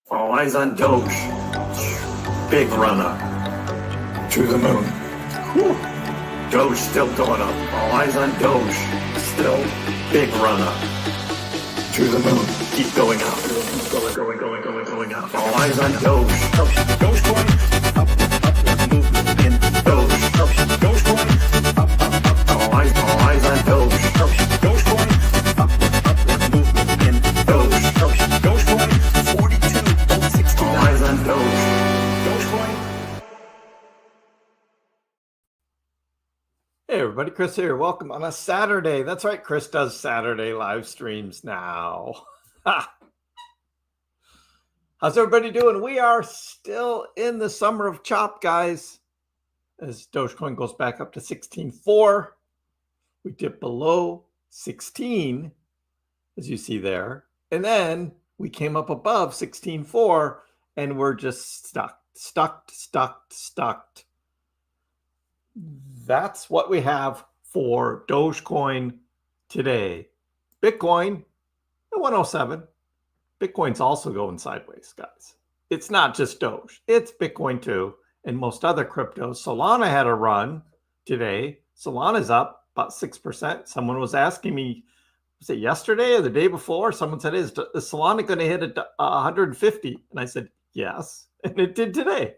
All eyes on Doge. Big run up. To the moon. Whew. Doge still going up. All eyes on Doge. Still big run up. To the moon. Keep going up. Going up. All eyes on Doge. Dogecoin. Up. Movement in Doge. Dogecoin. Up. All eyes on Doge. Dogecoin. Up. Movement in Doge. Dogecoin. 42.60. All eyes on Doge. Dogecoin. Hey everybody, Kriss here. Welcome on a Saturday. That's right, Kriss does Saturday live streams now. How's everybody doing? We are still in the summer of chop, guys. As Dogecoin goes back up to 16.4, we dip below 16, as you see there. And then we came up above 16.4 and we're just stuck. That's what we have for Dogecoin today. Bitcoin at 107. Bitcoin's also going sideways, guys. It's not just Doge. It's Bitcoin too, and most other cryptos. Solana had a run today. Solana's up about 6%. Someone was asking me, was it yesterday or the day before? Someone said, is Solana going to hit 150? And I said, yes. And it did today.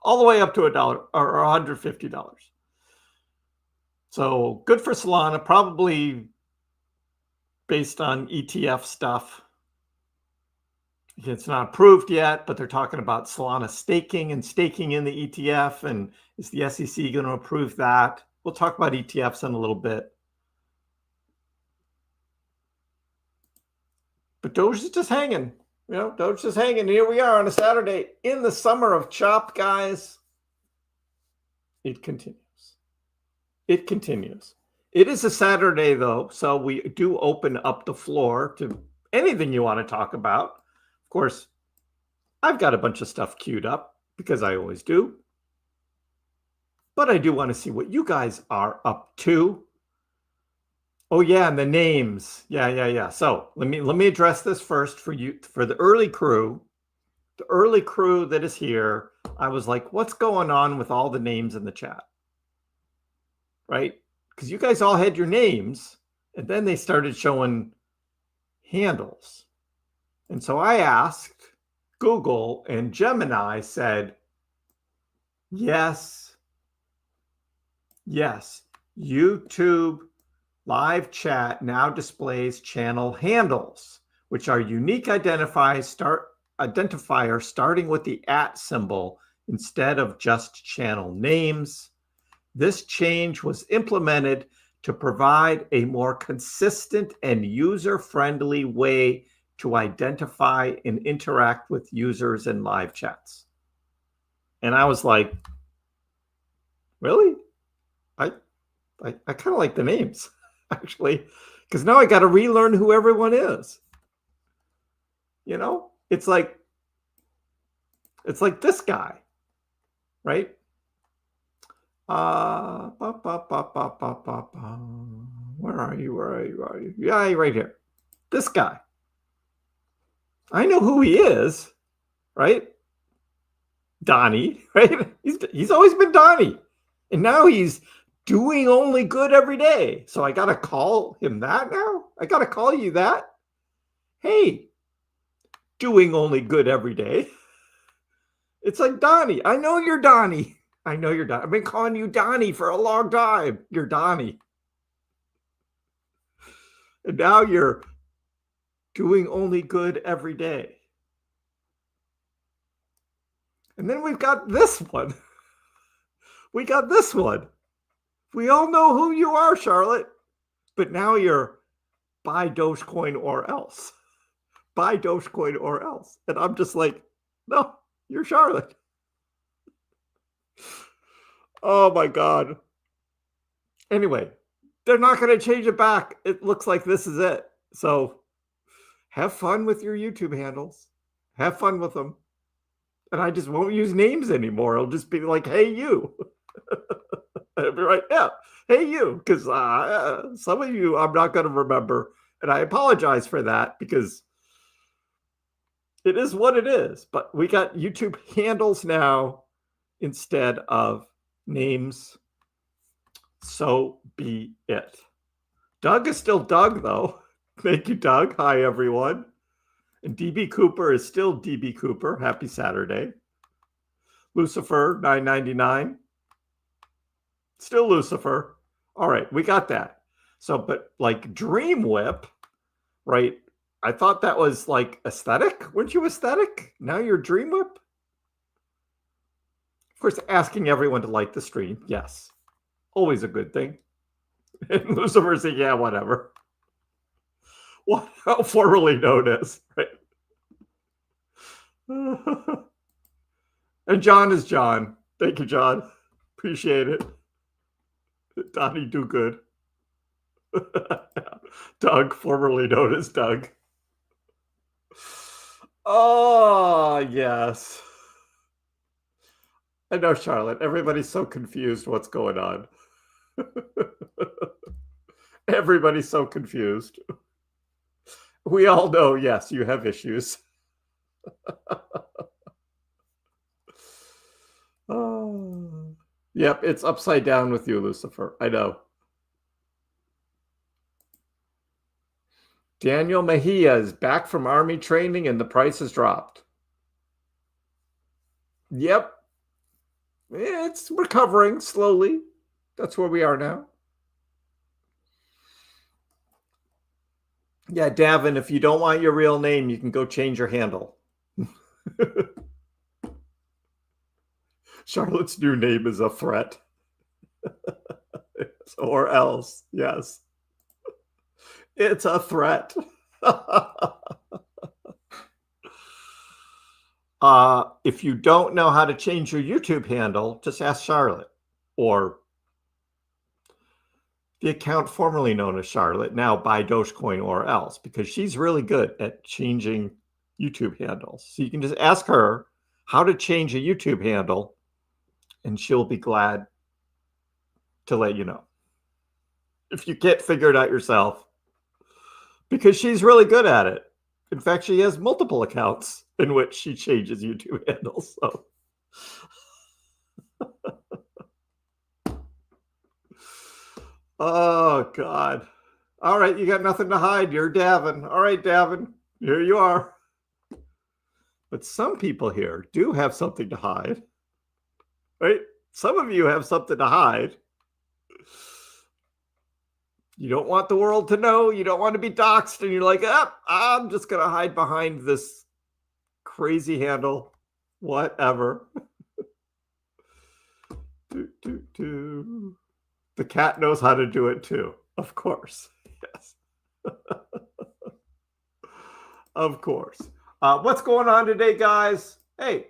All the way up to $1 or $150. So good for Solana, probably based on ETF stuff. It's not approved yet, but they're talking about Solana staking in the ETF. And is the SEC going to approve that? We'll talk about ETFs in a little bit. But Doge is just hanging. Doge is hanging. Here we are on a Saturday in the summer of chop, guys. It continues. It continues. It is a Saturday, though, so we do open up the floor to anything you want to talk about. Of course, I've got a bunch of stuff queued up because I always do. But I do want to see what you guys are up to. Oh yeah, and the names. Yeah. So let me address this first for you, for the early crew. The early crew that is here. I was like, what's going on with all the names in the chat? Right? Because you guys all had your names, and then they started showing handles. And so I asked Google, and Gemini said, yes, YouTube live chat now displays channel handles, which are unique identifier starting with the @ symbol instead of just channel names. This change was implemented to provide a more consistent and user-friendly way to identify and interact with users in live chats. And I was like, really? I kind of like the names. Actually, because now I got to relearn who everyone is. It's like this guy, right? Where are you? Yeah, right here. This guy. I know who he is, right? Donnie, right? He's always been Donnie, and now he's doing only good every day. So I got to call him that now? I got to call you that? Hey, doing only good every day. It's like Donnie. I know you're Donnie. I've been calling you Donnie for a long time. You're Donnie. And now you're doing only good every day. And then we've got this one. We all know who you are, Charlotte. But now you're buy Dogecoin or else. Buy Dogecoin or else. And I'm just like, no, you're Charlotte. Oh my God. Anyway, they're not going to change it back. It looks like this is it. So have fun with your YouTube handles. Have fun with them. And I just won't use names anymore. It'll just be like, hey, you. I'll be right, yeah, hey, you. Because some of you I'm not going to remember. And I apologize for that because It is what it is. But we got YouTube handles now instead of names. So be it. Doug is still Doug, though. Thank you, Doug. Hi, everyone. And DB Cooper is still DB Cooper. Happy Saturday. Lucifer, $9.99. Still Lucifer. All right, we got that. So, but like Dream Whip, right? I thought that was like aesthetic. Weren't you aesthetic? Now you're Dream Whip? Of course, asking everyone to like the stream. Yes. Always a good thing. And Lucifer saying, yeah, whatever. What formerly known as, right? And John is John. Thank you, John. Appreciate it. Donnie do good. Doug, formerly known as Doug. Oh, yes. I know, Charlotte. Everybody's so confused what's going on. Everybody's so confused. We all know, yes, you have issues. Oh, yep, it's upside down with you, Lucifer. I know. Daniel Mejia is back from Army training and the price has dropped. Yep. It's recovering slowly. That's where we are now. Yeah, Davin, if you don't want your real name, you can go change your handle. Charlotte's new name is a threat. Or else, yes. It's a threat. If you don't know how to change your YouTube handle, just ask Charlotte. Or the account formerly known as Charlotte, now buy Dogecoin or else, because she's really good at changing YouTube handles. So you can just ask her how to change a YouTube handle, and she'll be glad to let you know. If you can't figure it out yourself, because she's really good at it. In fact, she has multiple accounts in which she changes YouTube handles. So. Oh, God. All right, you got nothing to hide. You're Davin. All right, Davin, here you are. But some people here do have something to hide. Right? Some of you have something to hide. You don't want the world to know. You don't want to be doxxed. And you're like, I'm just going to hide behind this crazy handle. Whatever. The cat knows how to do it too. Of course. Yes. Of course. What's going on today, guys? Hey,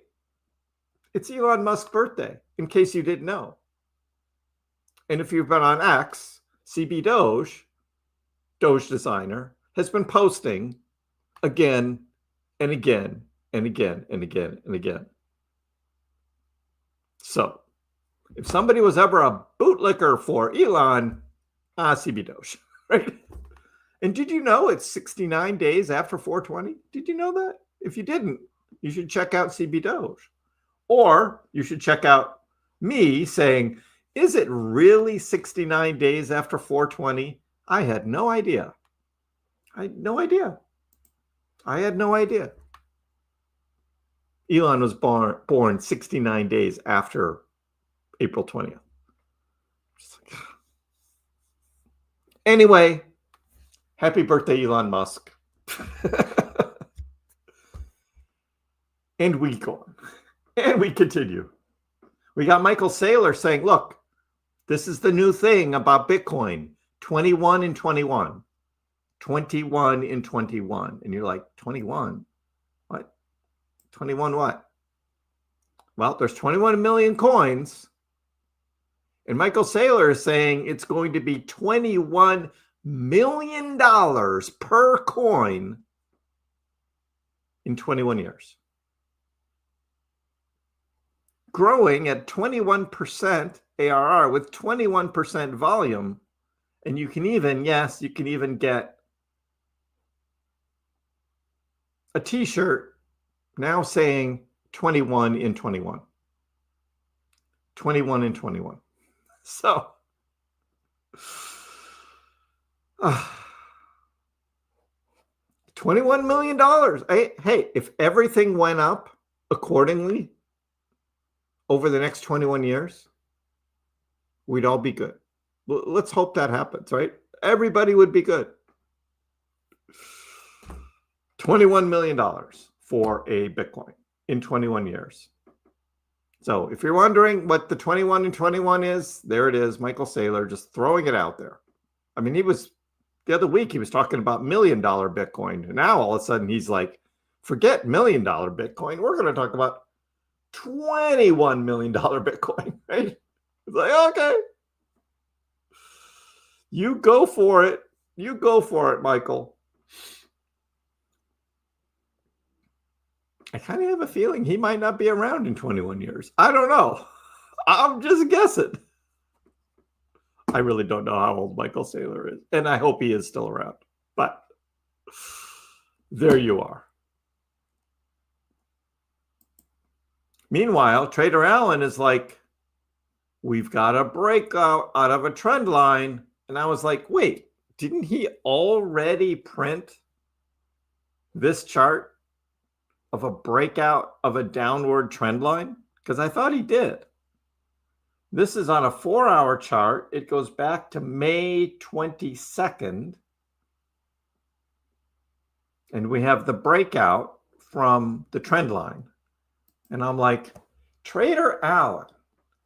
it's Elon Musk's birthday, in case you didn't know. And if you've been on X, CB Doge designer, has been posting again and again and again and again and again. So, if somebody was ever a bootlicker for Elon, CB Doge, right? And did you know it's 69 days after 420? Did you know that? If you didn't, you should check out CB Doge. Or you should check out me saying, is it really 69 days after 420? I had no idea. I had no idea. Elon was born 69 days after April 20th. Anyway, happy birthday, Elon Musk. And we go on. And we continue. We got Michael Saylor saying, look, this is the new thing about Bitcoin. 21 and 21. 21 and 21. And you're like, 21? What? 21 what? Well, there's 21 million coins. And Michael Saylor is saying it's going to be $21 million per coin in 21 years. Growing at 21% ARR with 21% volume. And you can even, yes, you can even get a t-shirt now saying 21 in 21. 21 in 21. So, $21 million. Hey, if everything went up accordingly over the next 21 years, we'd all be good. Let's hope that happens, right? Everybody would be good. $21 million for a Bitcoin in 21 years. So if you're wondering what the 21 and 21 is, there it is. Michael Saylor just throwing it out there. I mean, the other week he was talking about $1 million Bitcoin. And now all of a sudden he's like, forget $1 million Bitcoin. We're going to talk about $21 million Bitcoin, right? It's like, okay. You go for it. You go for it, Michael. I kind of have a feeling he might not be around in 21 years. I don't know. I'm just guessing. I really don't know how old Michael Saylor is, and I hope he is still around. But there you are. Meanwhile, Trader Allen is like, we've got a breakout out of a trend line. And I was like, wait, didn't he already print this chart of a breakout of a downward trend line? Because I thought he did. This is on a 4-hour chart. It goes back to May 22nd. And we have the breakout from the trend line. And I'm like, Trader Allen,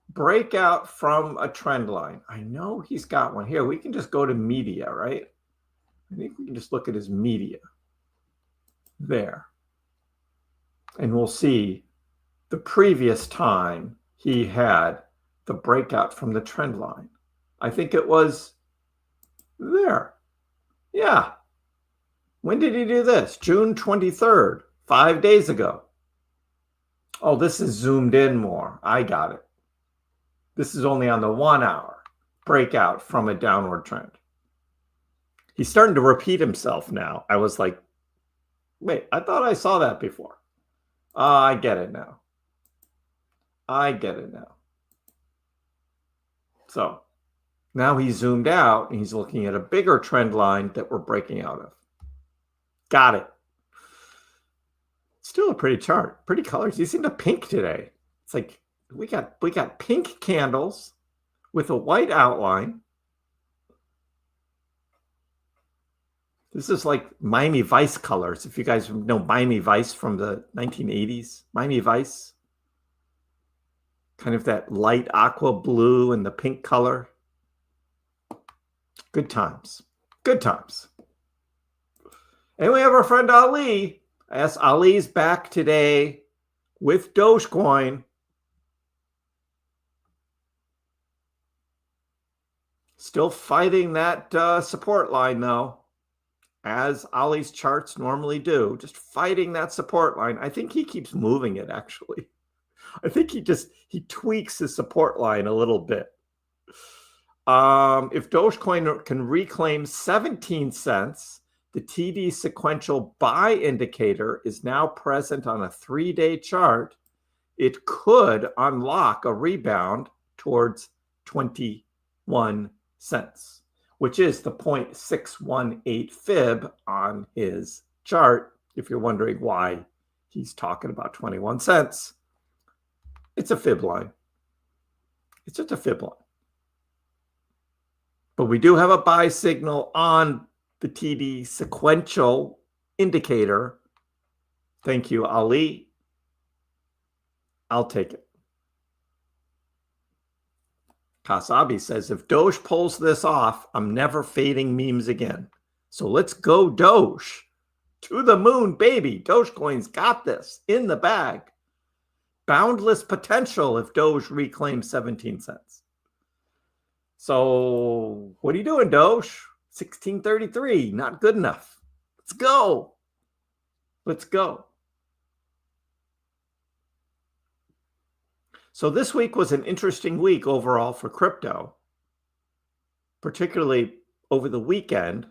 breakout from a trend line. I know he's got one here. We can just go to media, right? I think we can just look at his media there. And we'll see the previous time he had the breakout from the trend line. I think it was there. Yeah. When did he do this? June 23rd, 5 days ago. Oh, this is zoomed in more. I got it. This is only on the 1 hour breakout from a downward trend. He's starting to repeat himself now. I was like, wait, I thought I saw that before. I get it now. I get it now. So now he's zoomed out and he's looking at a bigger trend line that we're breaking out of. Got it. Still a pretty chart, pretty colors. He's into pink today. It's like we got pink candles with a white outline. This is like Miami Vice colors. If you guys know Miami Vice from the 1980s, Miami Vice, kind of that light aqua blue and the pink color. Good times. Good times. And we have our friend Ali. Yes, Ali's back today with Dogecoin. Still fighting that support line, though, as Ali's charts normally do. Just fighting that support line. I think he keeps moving it, actually. I think he tweaks his support line a little bit. If Dogecoin can reclaim 17 cents, the TD sequential buy indicator is now present on a 3-day chart. It could unlock a rebound towards 21 cents, which is the 0.618 fib on his chart. If you're wondering why he's talking about 21 cents, it's a fib line. It's just a fib line. But we do have a buy signal on the TD sequential indicator. Thank you, Ali. I'll take it. Kasabi says, if Doge pulls this off, I'm never fading memes again. So let's go Doge. To the moon, baby. Dogecoin's got this in the bag. Boundless potential if Doge reclaims 17 cents. So what are you doing, Doge? 1633, not good enough. Let's go. Let's go. So this week was an interesting week overall for crypto, particularly over the weekend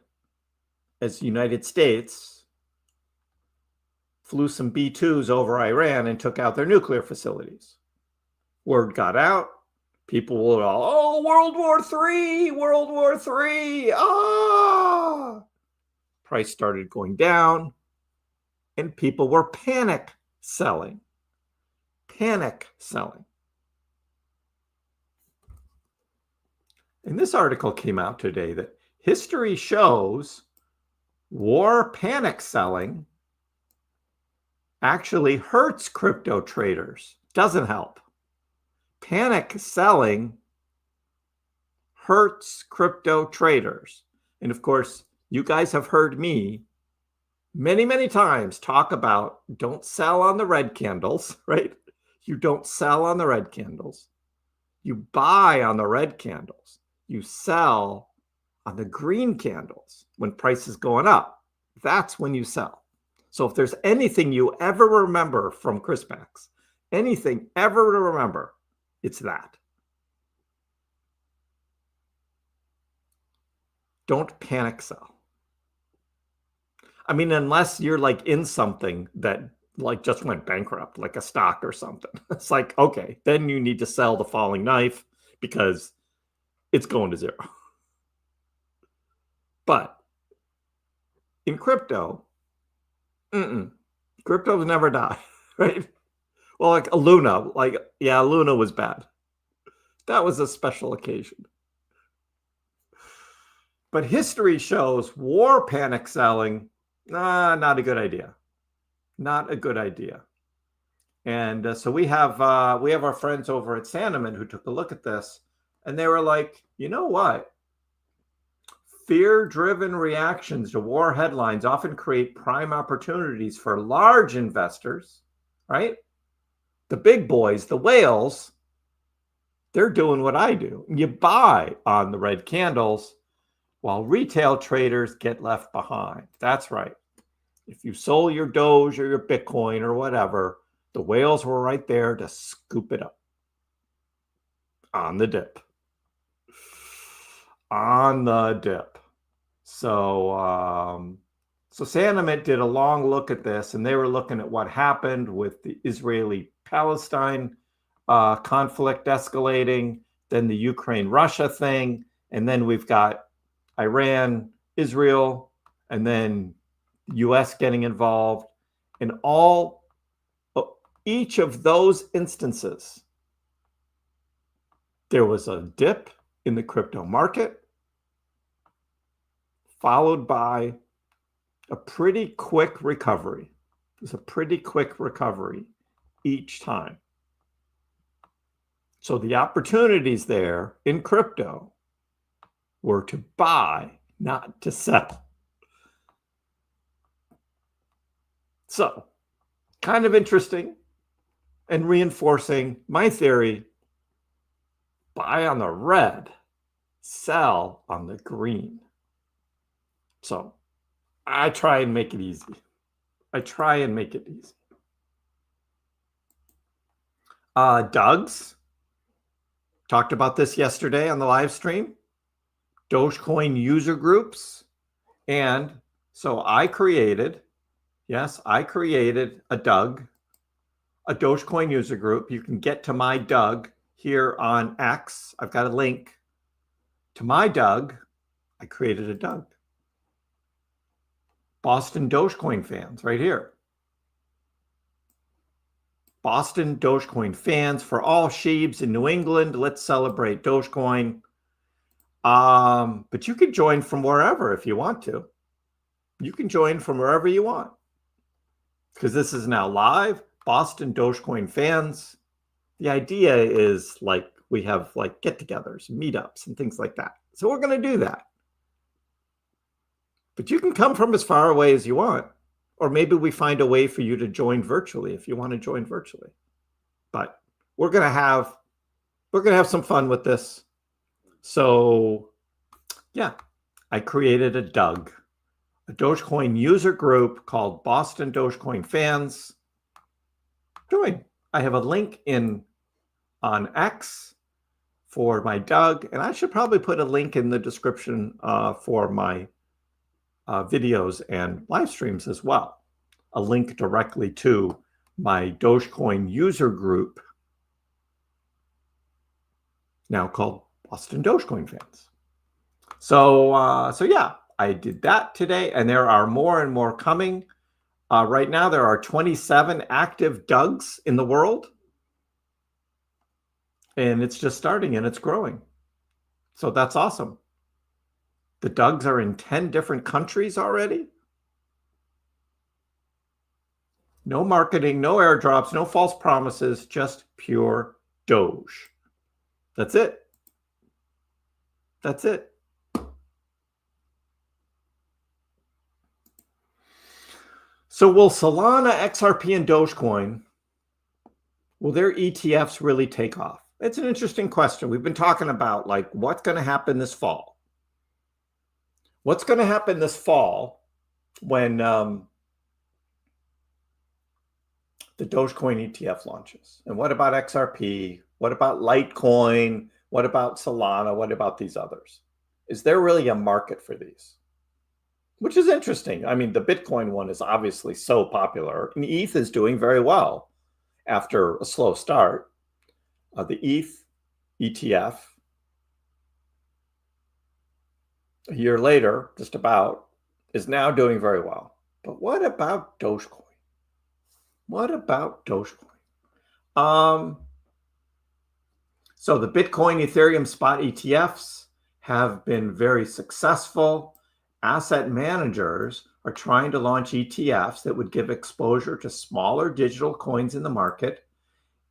as the United States flew some B-2s over Iran and took out their nuclear facilities. Word got out. People were all, oh, World War III, World War III, ah! Price started going down, and people were panic selling. Panic selling. And this article came out today that history shows war panic selling actually hurts crypto traders, doesn't help. Panic selling hurts crypto traders. And of course, you guys have heard me many, many times talk about don't sell on the red candles, right? You don't sell on the red candles. You buy on the red candles. You sell on the green candles when price is going up. That's when you sell. So if there's anything you ever remember from KrissPax, anything ever to remember, it's that. Don't panic sell. I mean, unless you're like in something that like just went bankrupt, like a stock or something. It's like, okay, then you need to sell the falling knife because it's going to zero. But in crypto, cryptos never die, right? Well, like a Luna, Luna was bad. That was a special occasion. But history shows war panic selling, not a good idea. Not a good idea. And so we have our friends over at Sandeman who took a look at this, and they were like, you know what? Fear-driven reactions to war headlines often create prime opportunities for large investors, right? The big boys, the whales, they're doing what I do. You buy on the red candles while retail traders get left behind. That's right. If you sold your Doge or your Bitcoin or whatever, the whales were right there to scoop it up on the dip. On the dip. So Sandeman did a long look at this, and they were looking at what happened with the Israeli-Palestine conflict escalating, then the Ukraine-Russia thing, and then we've got Iran, Israel, and then US getting involved. In each of those instances, there was a dip in the crypto market, followed by a pretty quick recovery. It was a pretty quick recovery each time. So the opportunities there in crypto were to buy, not to sell. So, kind of interesting and reinforcing my theory: buy on the red, sell on the green. So, I try and make it easy. Doug's talked about this yesterday on the live stream. Dogecoin user groups. And so I created a Dogecoin user group. You can get to MyDoge here on X. I've got a link to MyDoge. I created a Doge. Boston Dogecoin fans right here. Boston Dogecoin fans for all sheebs in New England. Let's celebrate Dogecoin. But you can join from wherever if you want to. You can join from wherever you want, because this is now live. Boston Dogecoin fans. The idea is like we have like get-togethers, meetups, and things like that. So we're going to do that. But you can come from as far away as you want, or maybe we find a way for you to join virtually if you want to join virtually. But we're going to have some fun with this. So, yeah, I created a Doge, a Dogecoin user group called Boston Dogecoin Fans. Join. I have a link on X for my Doge, and I should probably put a link in the description for my videos and live streams as well. a link directly to my Dogecoin user group, now called Boston Dogecoin Fans. So yeah, I did that today, and there are more and more coming. Right now, there are 27 active Doges in the world, and it's just starting and it's growing. So that's awesome. The Doges are in 10 different countries already. No marketing, no airdrops, no false promises, just pure Doge. That's it. That's it. So will Solana, XRP, and Dogecoin, will their ETFs really take off? It's an interesting question. We've been talking about like what's going to happen this fall. What's going to happen this fall when the Dogecoin ETF launches? And what about XRP? What about Litecoin? What about Solana? What about these others? Is there really a market for these? Which is interesting. I mean, the Bitcoin one is obviously so popular, and ETH is doing very well after a slow start. The ETH ETF, a year later, just about, is now doing very well. But what about Dogecoin? What about Dogecoin? So the Bitcoin, Ethereum spot ETFs have been very successful. Asset managers are trying to launch ETFs that would give exposure to smaller digital coins in the market.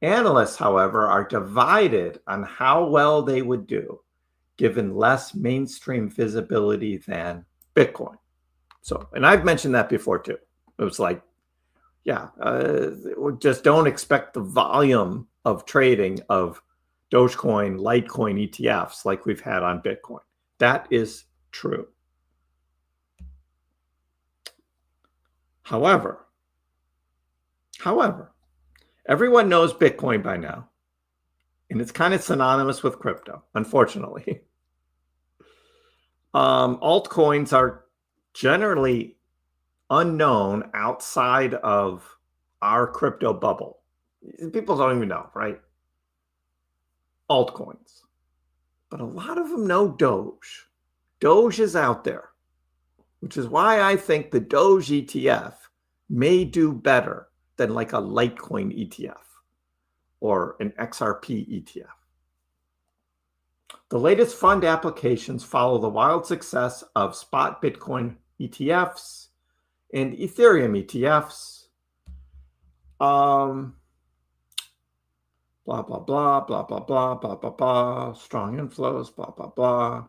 Analysts, however, are divided on how well they would do, given less mainstream visibility than Bitcoin. So, and I've mentioned that before too. It was like, yeah, just don't expect the volume of trading of Dogecoin, Litecoin ETFs like we've had on Bitcoin. That is true. However, everyone knows Bitcoin by now, and it's kind of synonymous with crypto, unfortunately. Altcoins are generally unknown outside of our crypto bubble. People don't even know, right? Altcoins. But a lot of them know Doge. Doge is out there, which is why I think the Doge ETF may do better than like a Litecoin ETF or an XRP ETF. The latest fund applications follow the wild success of spot Bitcoin ETFs and Ethereum ETFs. Blah, blah, blah, blah, blah, blah, blah, blah, blah, strong inflows, blah, blah,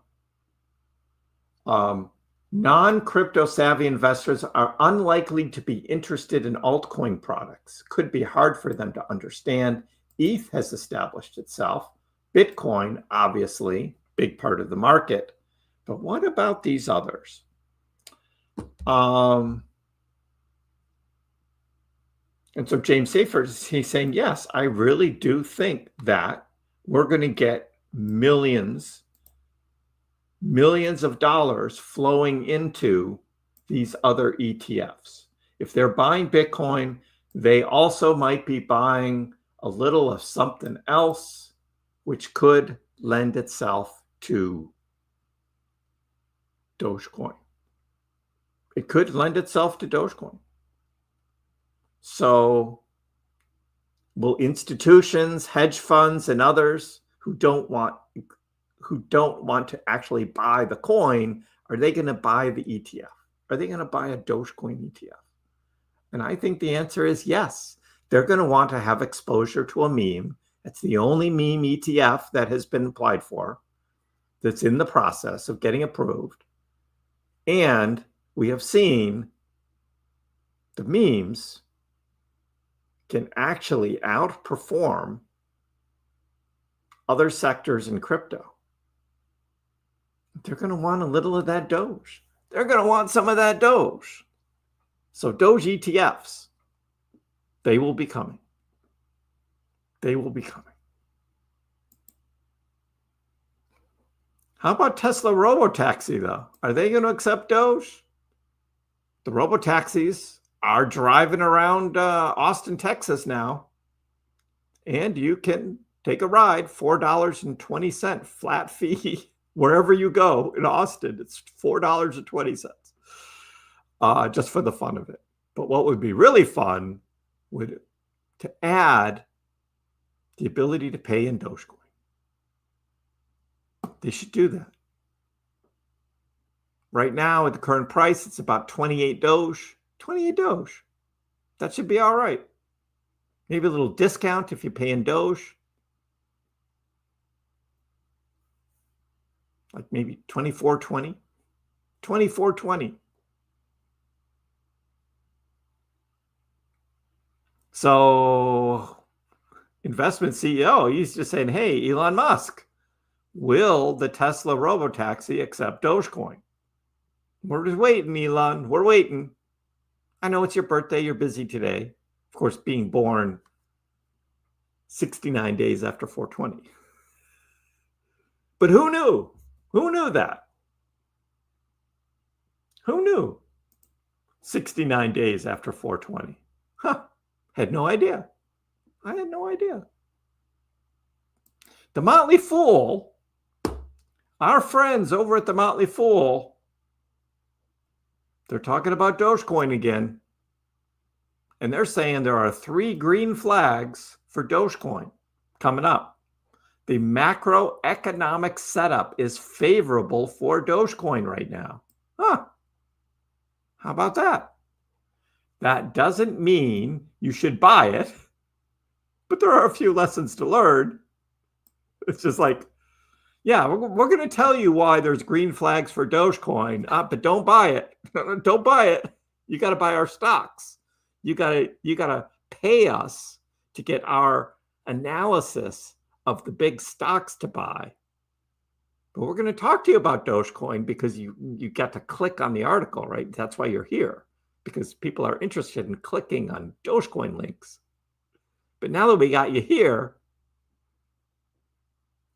blah. Non-crypto savvy investors are unlikely to be interested in altcoin products. Could be hard for them to understand. ETH has established itself. Bitcoin, obviously, big part of the market. But what about these others? And so James Safer, he's saying, yes, I really do think that we're going to get millions of dollars flowing into these other ETFs. If they're buying Bitcoin, they also might be buying a little of something else, which could lend itself to Dogecoin. It could lend itself to Dogecoin. So will institutions, hedge funds, and others who don't want to actually buy the coin, are they going to buy the ETF? Are they going to buy a Dogecoin ETF? And I think the answer is yes. They're going to want to have exposure to a meme. It's the only meme ETF that has been applied for, that's in the process of getting approved. And we have seen the memes can actually outperform other sectors in crypto. They're going to want a little of that Doge. They're going to want some of that Doge. So Doge ETFs, they will be coming. They will be coming. How about Tesla Robotaxi, though? Are they going to accept Doge? The Robotaxis are driving around Austin, Texas now, and you can take a ride, $4.20 flat fee wherever you go in Austin. It's $4.20 just for the fun of it. But what would be really fun would to add the ability to pay in Dogecoin. They should do that. Right now, at the current price, it's about 28 Doge. 28 Doge. That should be all right. Maybe a little discount if you pay in Doge. Like maybe 24.20. 24.20. So, investment CEO, he's just saying, hey, Elon Musk, will the Tesla robotaxi accept Dogecoin? We're just waiting, Elon. We're waiting. I know it's your birthday. You're busy today. Of course, being born 69 days after 420. But who knew? Who knew that? Who knew? 69 days after 420. Huh. Had no idea. I had no idea. The Motley Fool, our friends over at the Motley Fool, they're talking about Dogecoin again. And they're saying there are 3 green flags for Dogecoin coming up. The macroeconomic setup is favorable for Dogecoin right now. Huh. How about that? That doesn't mean you should buy it, but there are a few lessons to learn. It's just like, yeah, we're going to tell you why there's green flags for Dogecoin, but don't buy it. Don't buy it. You got to buy our stocks. You got to pay us to get our analysis of the big stocks to buy. But we're going to talk to you about Dogecoin because you got to click on the article, right? That's why you're here, because people are interested in clicking on Dogecoin links. But now that we got you here,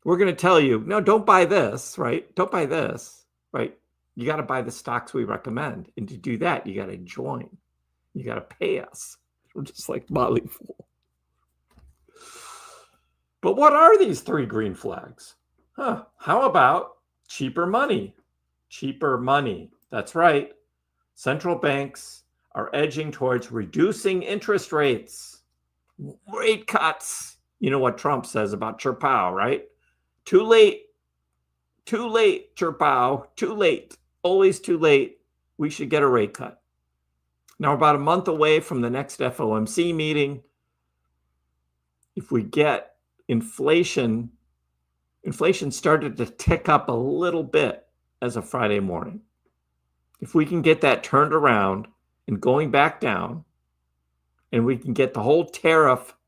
we're going to tell you, no, don't buy this, right? Don't buy this, right? You got to buy the stocks we recommend. And to do that, you got to join. You got to pay us. We're just like Motley Fool. But what are these 3 green flags? How about cheaper money? Cheaper money. That's right. Central banks are edging towards reducing interest rates. Rate cuts. You know what Trump says about Chirpow, right? Too late. Too late, Chirpow. Too late. Always too late. We should get a rate cut. Now, we're about a month away from the next FOMC meeting. If we get inflation started to tick up a little bit as of Friday morning. If we can get that turned around and going back down, and we can get the whole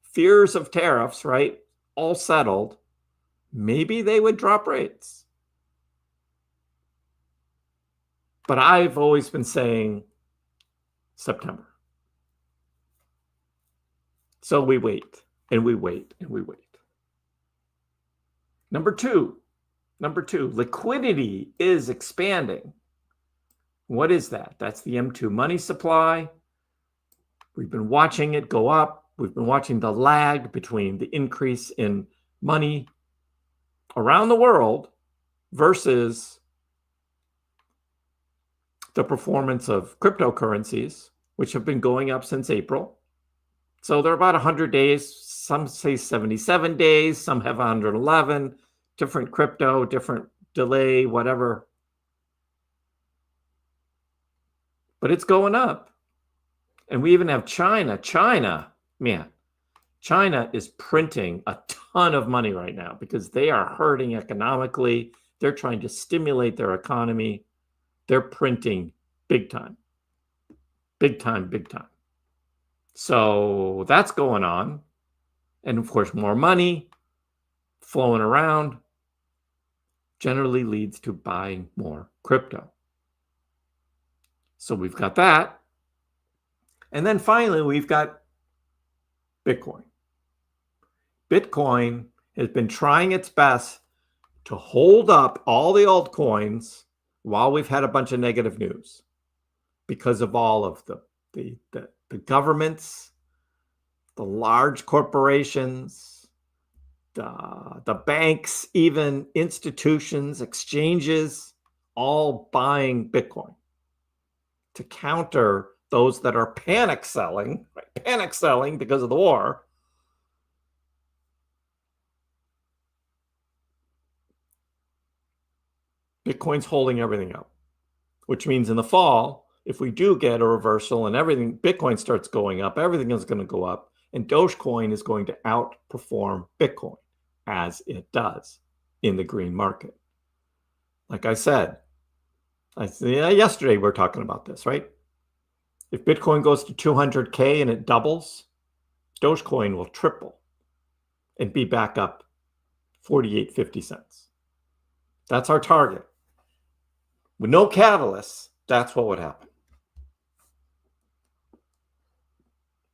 fears of tariffs, right, all settled, maybe they would drop rates. But I've always been saying September. So we wait, and we wait, and we wait. Number two, liquidity is expanding. What is that? That's the M2 money supply. We've been watching it go up. We've been watching the lag between the increase in money around the world versus the performance of cryptocurrencies, which have been going up since April. So they're about 100 days. Some say 77 days. Some have 111. Different crypto, different delay, whatever. But it's going up. And we even have China. China is printing a ton of money right now because they are hurting economically. They're trying to stimulate their economy. They're printing big time. Big time, big time. So that's going on. And of course, more money flowing around generally leads to buying more crypto. So we've got that. And then finally, we've got Bitcoin. Bitcoin has been trying its best to hold up all the altcoins while we've had a bunch of negative news because of all of the the governments, the large corporations, the banks, even institutions, exchanges, all buying Bitcoin to counter those that are panic selling, right? Panic selling because of the war. Bitcoin's holding everything up, which means in the fall, if we do get a reversal and everything, Bitcoin starts going up, everything is going to go up, and Dogecoin is going to outperform Bitcoin as it does in the green market. Like I said, yesterday we were talking about this, right? If Bitcoin goes to 200K and it doubles, Dogecoin will triple and be back up 48.50 cents. That's our target. With no catalysts, that's what would happen.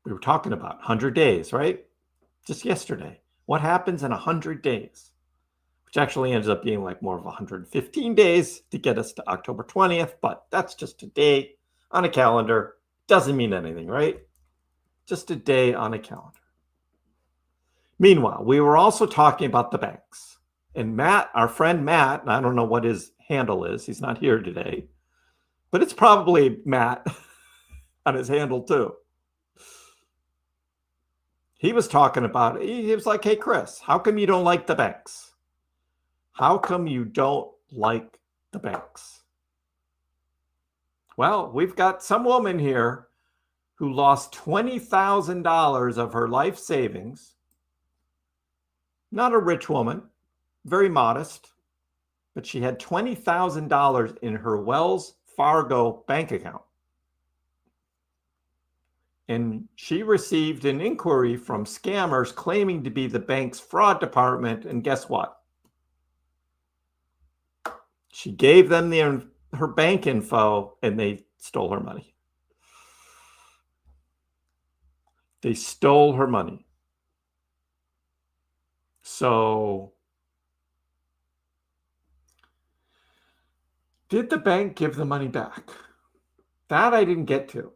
We were talking about 100 days, right? Just yesterday. What happens in 100 days? Which actually ends up being like more of 115 days to get us to October 20th, but that's just a day on a calendar. Doesn't mean anything, right? Just a day on a calendar. Meanwhile, we were also talking about the banks. And Matt, our friend Matt, and I don't know what his handle is. He's not here today. But it's probably Matt on his handle too. He was talking about it. He was like, hey, Kriss, how come you don't like the banks? How come you don't like the banks? Well, we've got some woman here who lost $20,000 of her life savings. Not a rich woman, very modest, but she had $20,000 in her Wells Fargo bank account. And she received an inquiry from scammers claiming to be the bank's fraud department. And guess what? She gave them her bank info and they stole her money. They stole her money. So, did the bank give the money back? That I didn't get to.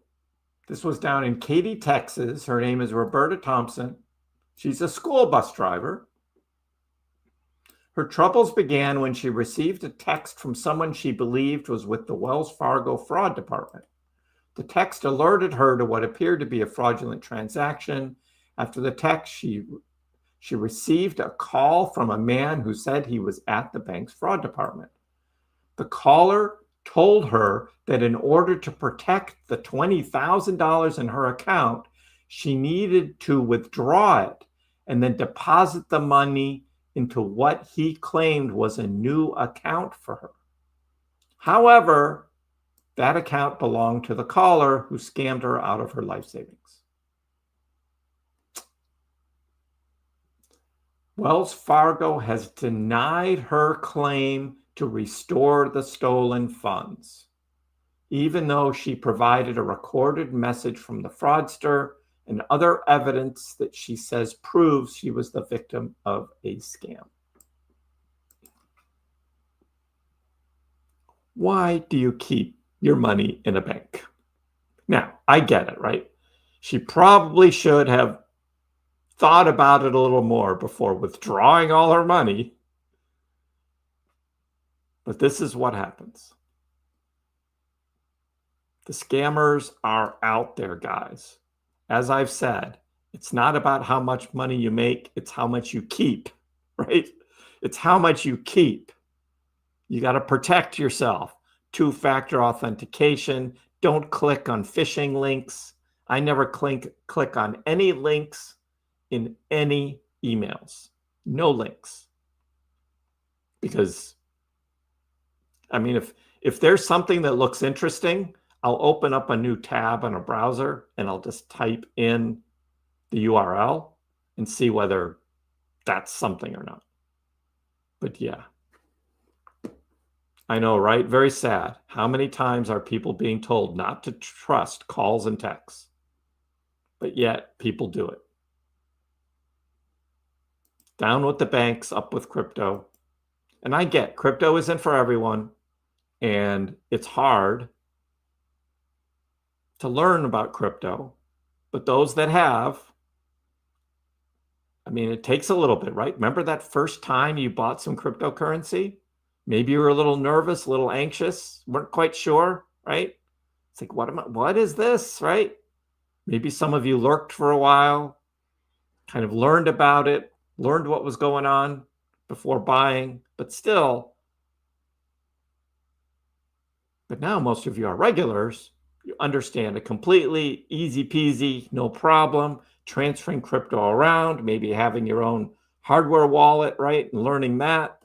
This was down in Katy, Texas. Her name is Roberta Thompson. She's a school bus driver. Her troubles began when she received a text from someone she believed was with the Wells Fargo fraud department. The text alerted her to what appeared to be a fraudulent transaction. After the text, she received a call from a man who said he was at the bank's fraud department. The caller told her that in order to protect the $20,000 in her account, she needed to withdraw it and then deposit the money into what he claimed was a new account for her. However, that account belonged to the caller who scammed her out of her life savings. Wells Fargo has denied her claim to restore the stolen funds, even though she provided a recorded message from the fraudster and other evidence that she says proves she was the victim of a scam. Why do you keep your money in a bank? Now, I get it, right? She probably should have thought about it a little more before withdrawing all her money. But this is what happens. The scammers are out there, guys. As I've said, it's not about how much money you make, it's how much you keep, right? It's how much you keep. You got to protect yourself. Two-factor authentication. Don't click on phishing links. I never click on any links in any emails. No links. Because I mean, if there's something that looks interesting, I'll open up a new tab on a browser and I'll just type in the URL and see whether that's something or not. But yeah, I know, right? Very sad. How many times are people being told not to trust calls and texts? But yet people do it. Down with the banks, up with crypto. And I get crypto isn't for everyone. And it's hard. to learn about crypto. But those that have, I mean, it takes a little bit, right? Remember that first time you bought some cryptocurrency? Maybe you were a little nervous, a little anxious, weren't quite sure, right? It's like, what is this, right? Maybe some of you lurked for a while, kind of learned about it, learned what was going on before buying, but still. But now most of you are regulars. You understand it completely, easy peasy, no problem, transferring crypto around, maybe having your own hardware wallet, right? And learning that.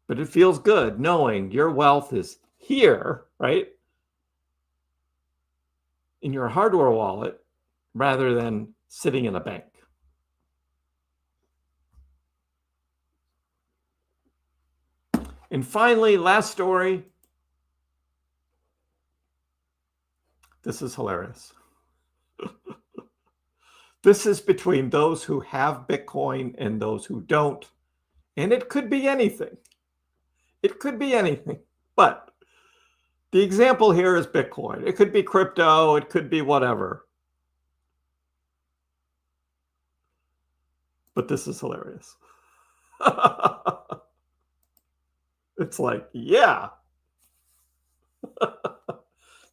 But it feels good knowing your wealth is here, right? In your hardware wallet rather than sitting in a bank. And finally, last story. This is hilarious. This is between those who have Bitcoin and those who don't. And it could be anything. It could be anything. But the example here is Bitcoin. It could be crypto. It could be whatever. But this is hilarious. It's like, yeah.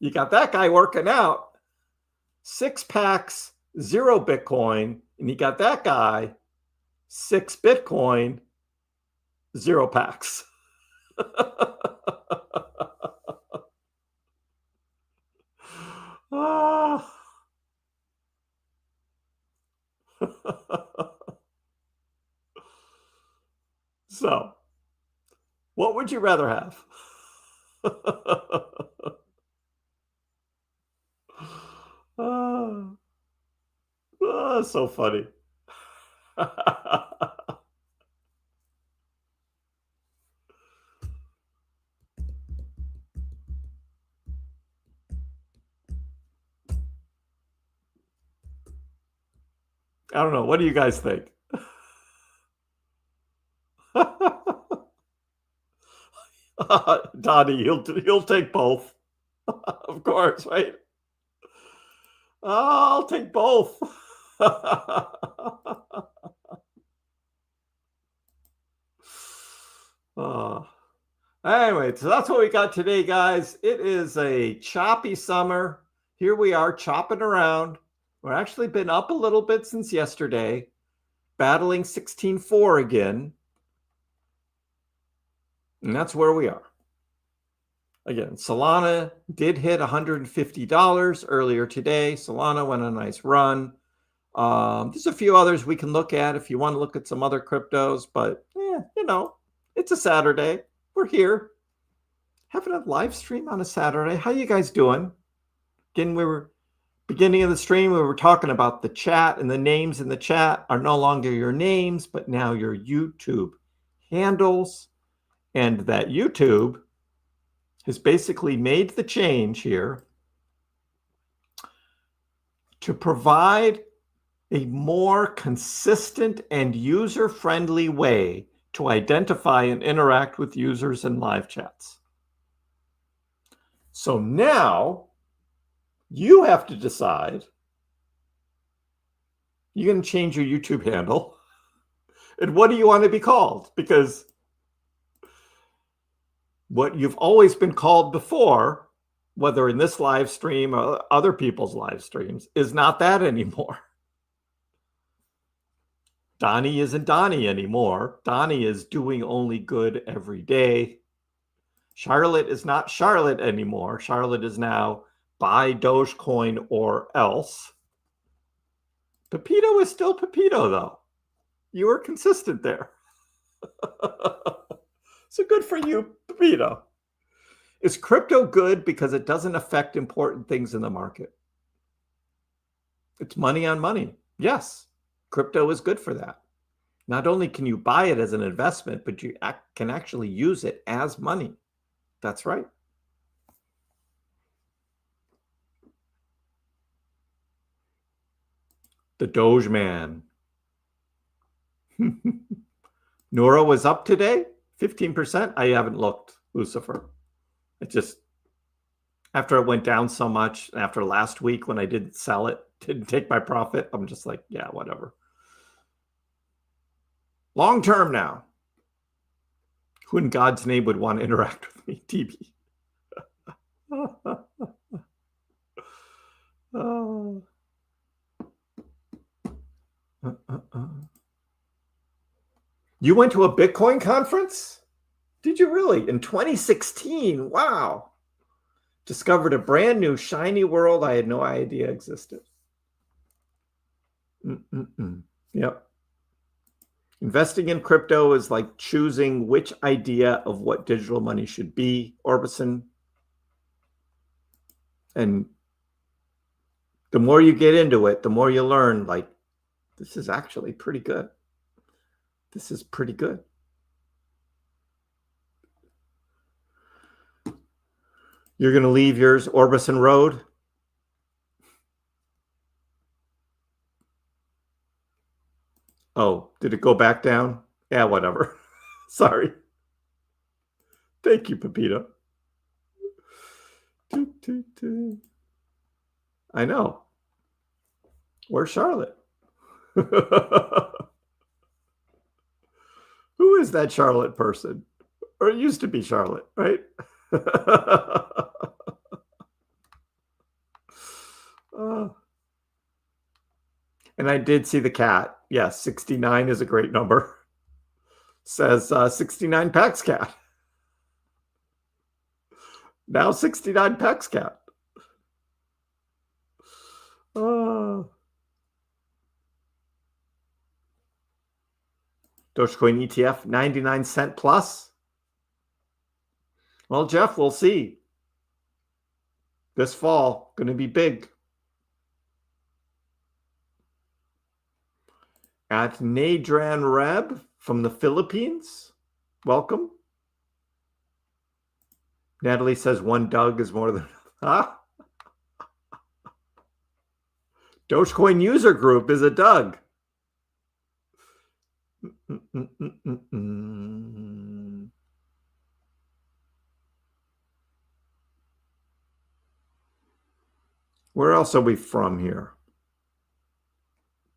You got that guy working out. 6 packs, 0 Bitcoin. And you got that guy, 6 Bitcoin, 0 packs. So, what would you rather have? So funny. I don't know. What do you guys think? Donnie, he'll take both. Of course, right? I'll take both. Anyway, so that's what we got today, guys. It is a choppy summer. Here we are chopping around. We're actually been up a little bit since yesterday, battling 16.4 again. And that's where we are. Again, Solana did hit $150 earlier today. Solana went on a nice run. There's a few others we can look at if you want to look at some other cryptos, but it's a Saturday. We're here having a live stream on a Saturday. How you guys doing? Again, we were beginning of the stream. We were talking about the chat, and the names in the chat are no longer your names, but now your YouTube handles. And that YouTube has basically made the change here to provide a more consistent and user-friendly way to identify and interact with users in live chats. So now you have to decide, you're going to change your YouTube handle, and what do you want to be called? Because what you've always been called before, whether in this live stream or other people's live streams, is not that anymore. Donnie isn't Donnie anymore. Donnie is doing only good every day. Charlotte is not Charlotte anymore. Charlotte is now buy Dogecoin or else. Pepito is still Pepito, though. You were consistent there. So good for you, Pepito. Is crypto good because it doesn't affect important things in the market? It's money on money. Yes, crypto is good for that. Not only can you buy it as an investment, but you can actually use it as money. That's right. The Doge man. Nora was up today, 15%. I haven't looked, Lucifer. After it went down so much, after last week when I didn't sell it, didn't take my profit, I'm just like, yeah, whatever. Long term now. Who in God's name would want to interact with me, TB? Oh. You went to a Bitcoin conference? Did you really? In 2016? Wow. Discovered a brand new shiny world I had no idea existed. Yep. Investing in crypto is like choosing which idea of what digital money should be, Orbison. And the more you get into it, the more you learn, like, this is actually pretty good. This is pretty good. You're going to leave yours Orbison Road? Oh, did it go back down? Yeah, whatever. Sorry. Thank you, Pepito. I know. Where's Charlotte? Who is that Charlotte person? Or it used to be Charlotte, right? And I did see the cat. Yes, 69 is a great number. Says 69 Pax Cat. Now 69 Pax Cat. Dogecoin ETF, 99 cent plus. Well, Jeff, we'll see. This fall, going to be big. At Nadran Reb from the Philippines, welcome. Natalie says one Doug is more than... Huh? Dogecoin user group is a Doug. Where else are we from here?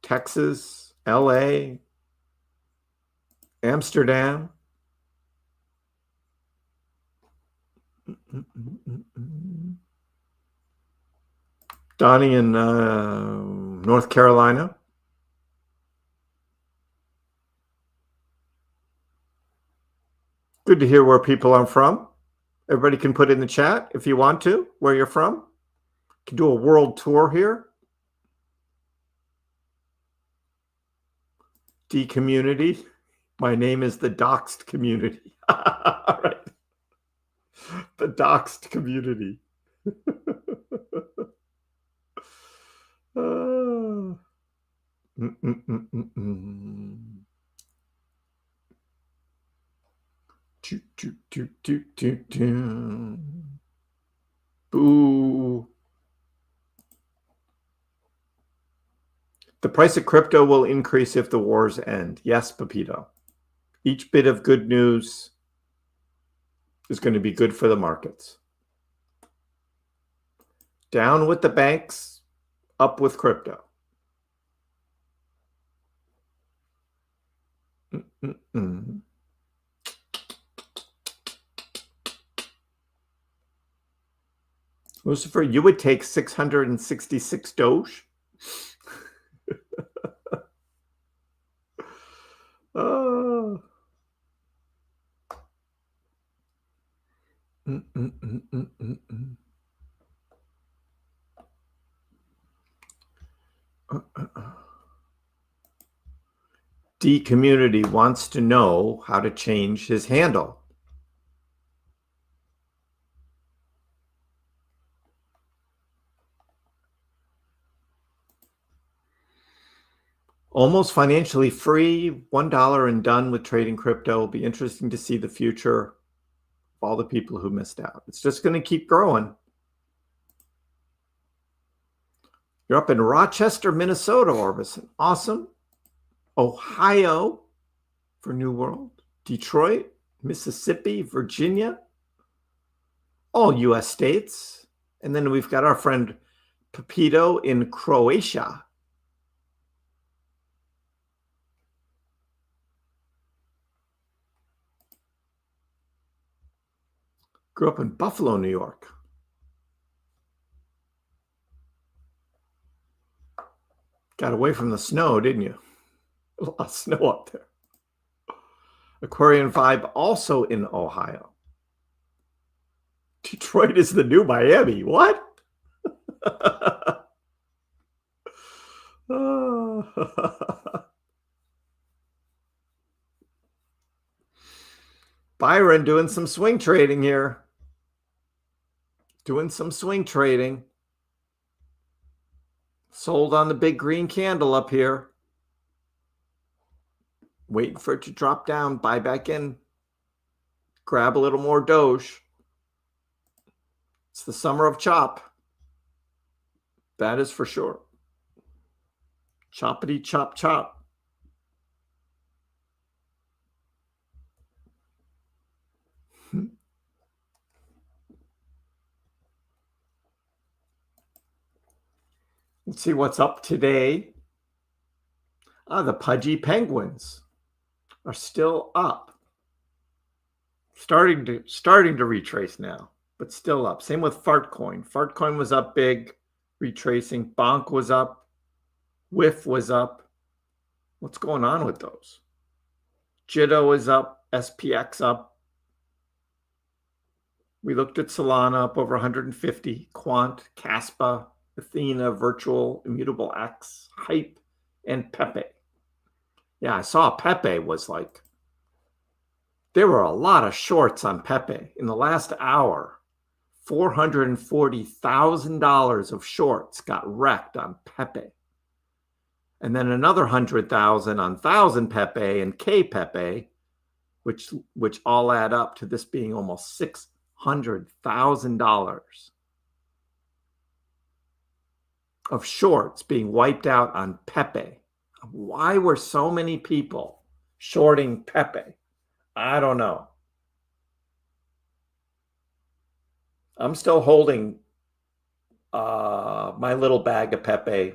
Texas, LA, Amsterdam. Donnie in North Carolina. Good to hear where people are from. Everybody can put in the chat if you want to, where you're from. Can do a world tour here. D community. My name is the doxed community. All right. The doxed community. Boo. The price of crypto will increase if the wars end. Yes, Pepito. Each bit of good news is going to be good for the markets. Down with the banks, up with crypto. Lucifer, you would take 666 Doge? Oh. D community wants to know how to change his handle. Almost financially free, $1 and done with trading crypto. It'll be interesting to see the future of all the people who missed out. It's just going to keep growing. You're up in Rochester, Minnesota, Orbison. Awesome. Ohio for New World. Detroit, Mississippi, Virginia. All U.S. states. And then we've got our friend Pepito in Croatia. Grew up in Buffalo, New York. Got away from the snow, didn't you? A lot of snow up there. Aquarian Vibe also in Ohio. Detroit is the new Miami. What? Byron doing some swing trading here. Doing some swing trading. Sold on the big green candle up here. Waiting for it to drop down. Buy back in. Grab a little more Doge. It's the summer of chop. That is for sure. Choppity chop chop. Let's see what's up today. The Pudgy Penguins are still up. Starting to retrace now, but still up. Same with Fartcoin. Fartcoin was up big, retracing. Bonk was up. Whiff was up. What's going on with those? Jitto is up. SPX up. We looked at Solana up over 150. Quant, Caspa, Athena, Virtual, Immutable X, Hype, and Pepe. Yeah, I saw Pepe was like, there were a lot of shorts on Pepe in the last hour. $440,000 of shorts got wrecked on Pepe. And then another 100,000 on 1,000 Pepe and K Pepe, which all add up to this being almost $600,000 of shorts being wiped out on Pepe. Why were so many people shorting Pepe? I don't know. I'm still holding my little bag of Pepe,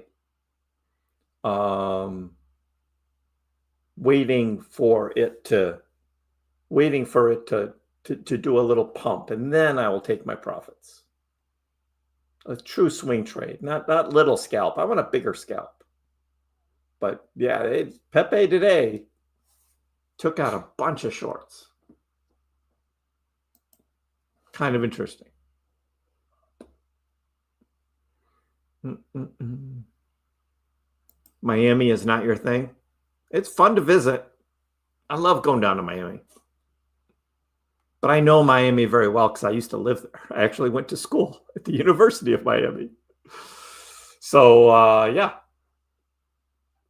waiting for it to do a little pump, and then I will take my profits. A true swing trade, not little scalp. I want a bigger scalp. But yeah, Pepe today took out a bunch of shorts. Kind of interesting. Miami is not your thing. It's fun to visit. I love going down to Miami. But I know Miami very well because I used to live there. I actually went to school at the University of Miami. So, yeah.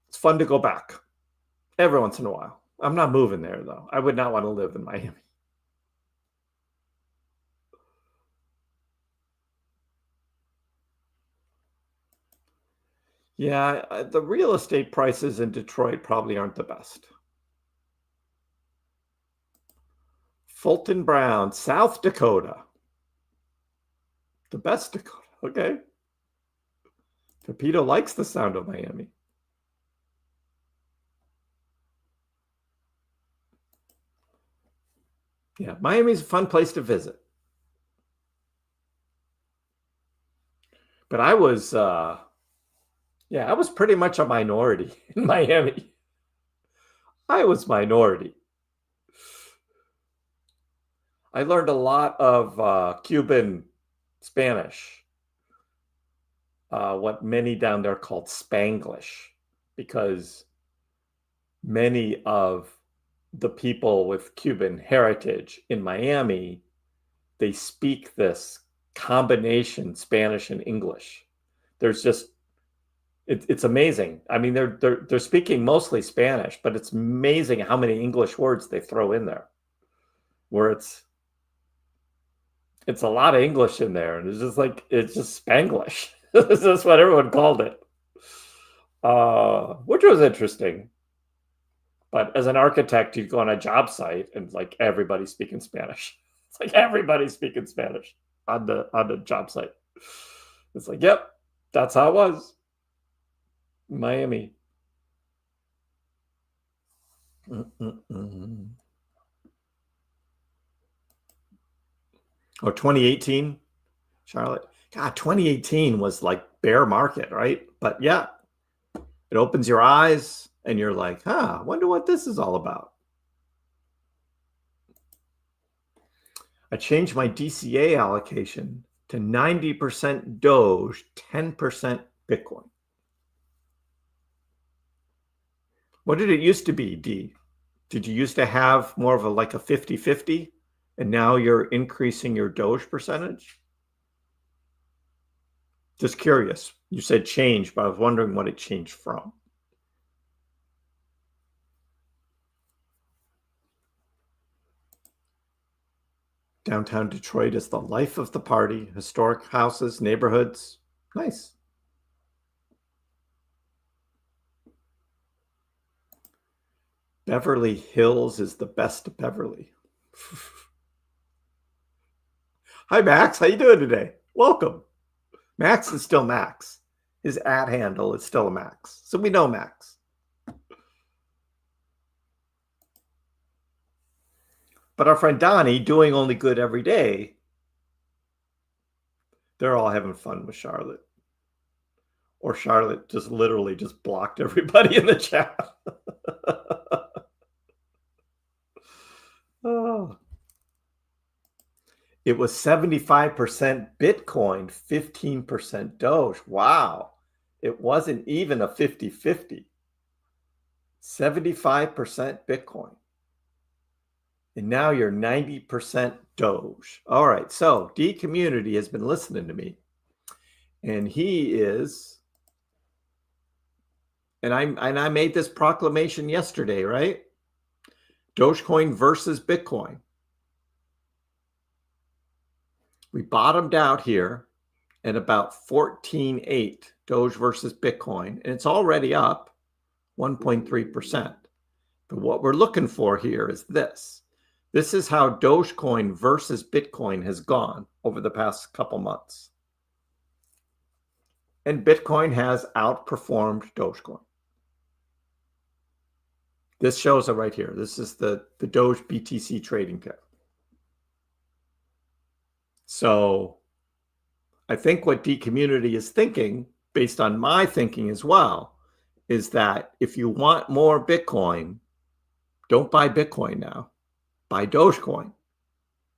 It's fun to go back every once in a while. I'm not moving there, though. I would not want to live in Miami. Yeah, the real estate prices in Detroit probably aren't the best. Fulton Brown, South Dakota. The best Dakota, okay. Pepito likes the sound of Miami. Yeah, Miami's a fun place to visit. But I was pretty much a minority in Miami. I was minority. I learned a lot of Cuban Spanish, what many down there called Spanglish, because many of the people with Cuban heritage in Miami, they speak this combination Spanish and English. There's just, it's amazing. I mean, they're speaking mostly Spanish, but it's amazing how many English words they throw in there, where it's a lot of English in there, and it's just Spanglish. That's what everyone called it, which was interesting. But as an architect, you go on a job site and like everybody's speaking Spanish. It's like everybody's speaking Spanish on the job site. It's like, yep, that's how it was. Miami. Mm-mm-mm. Oh, 2018, Charlotte. God, 2018 was like bear market, right? But yeah, it opens your eyes and you're like, huh, I wonder what this is all about. I changed my DCA allocation to 90% Doge, 10% Bitcoin. What did it used to be, D? Did you used to have more of a like a 50-50 and now you're increasing your Doge percentage? Just curious. You said change, but I was wondering what it changed from. Downtown Detroit is the life of the party. Historic houses, neighborhoods. Nice. Beverly Hills is the best Beverly. Hi, Max. How you doing today? Welcome. Max is still Max. His @ handle is still a Max. So we know Max. But our friend Donnie, doing only good every day, they're all having fun with Charlotte. Or Charlotte just literally just blocked everybody in the chat. Oh. It was 75% Bitcoin, 15% Doge. Wow. It wasn't even a 50-50. 75% Bitcoin. And now you're 90% Doge. All right. So D Community has been listening to me. And he is, and I made this proclamation yesterday, right? Dogecoin versus Bitcoin. We bottomed out here at about 14.8 Doge versus Bitcoin, and it's already up 1.3%. But what we're looking for here is this. This is how Dogecoin versus Bitcoin has gone over the past couple months. And Bitcoin has outperformed Dogecoin. This shows it right here. This is the Doge BTC trading pair. So I think what D Community is thinking, based on my thinking as well, is that if you want more Bitcoin, don't buy Bitcoin now. Buy Dogecoin.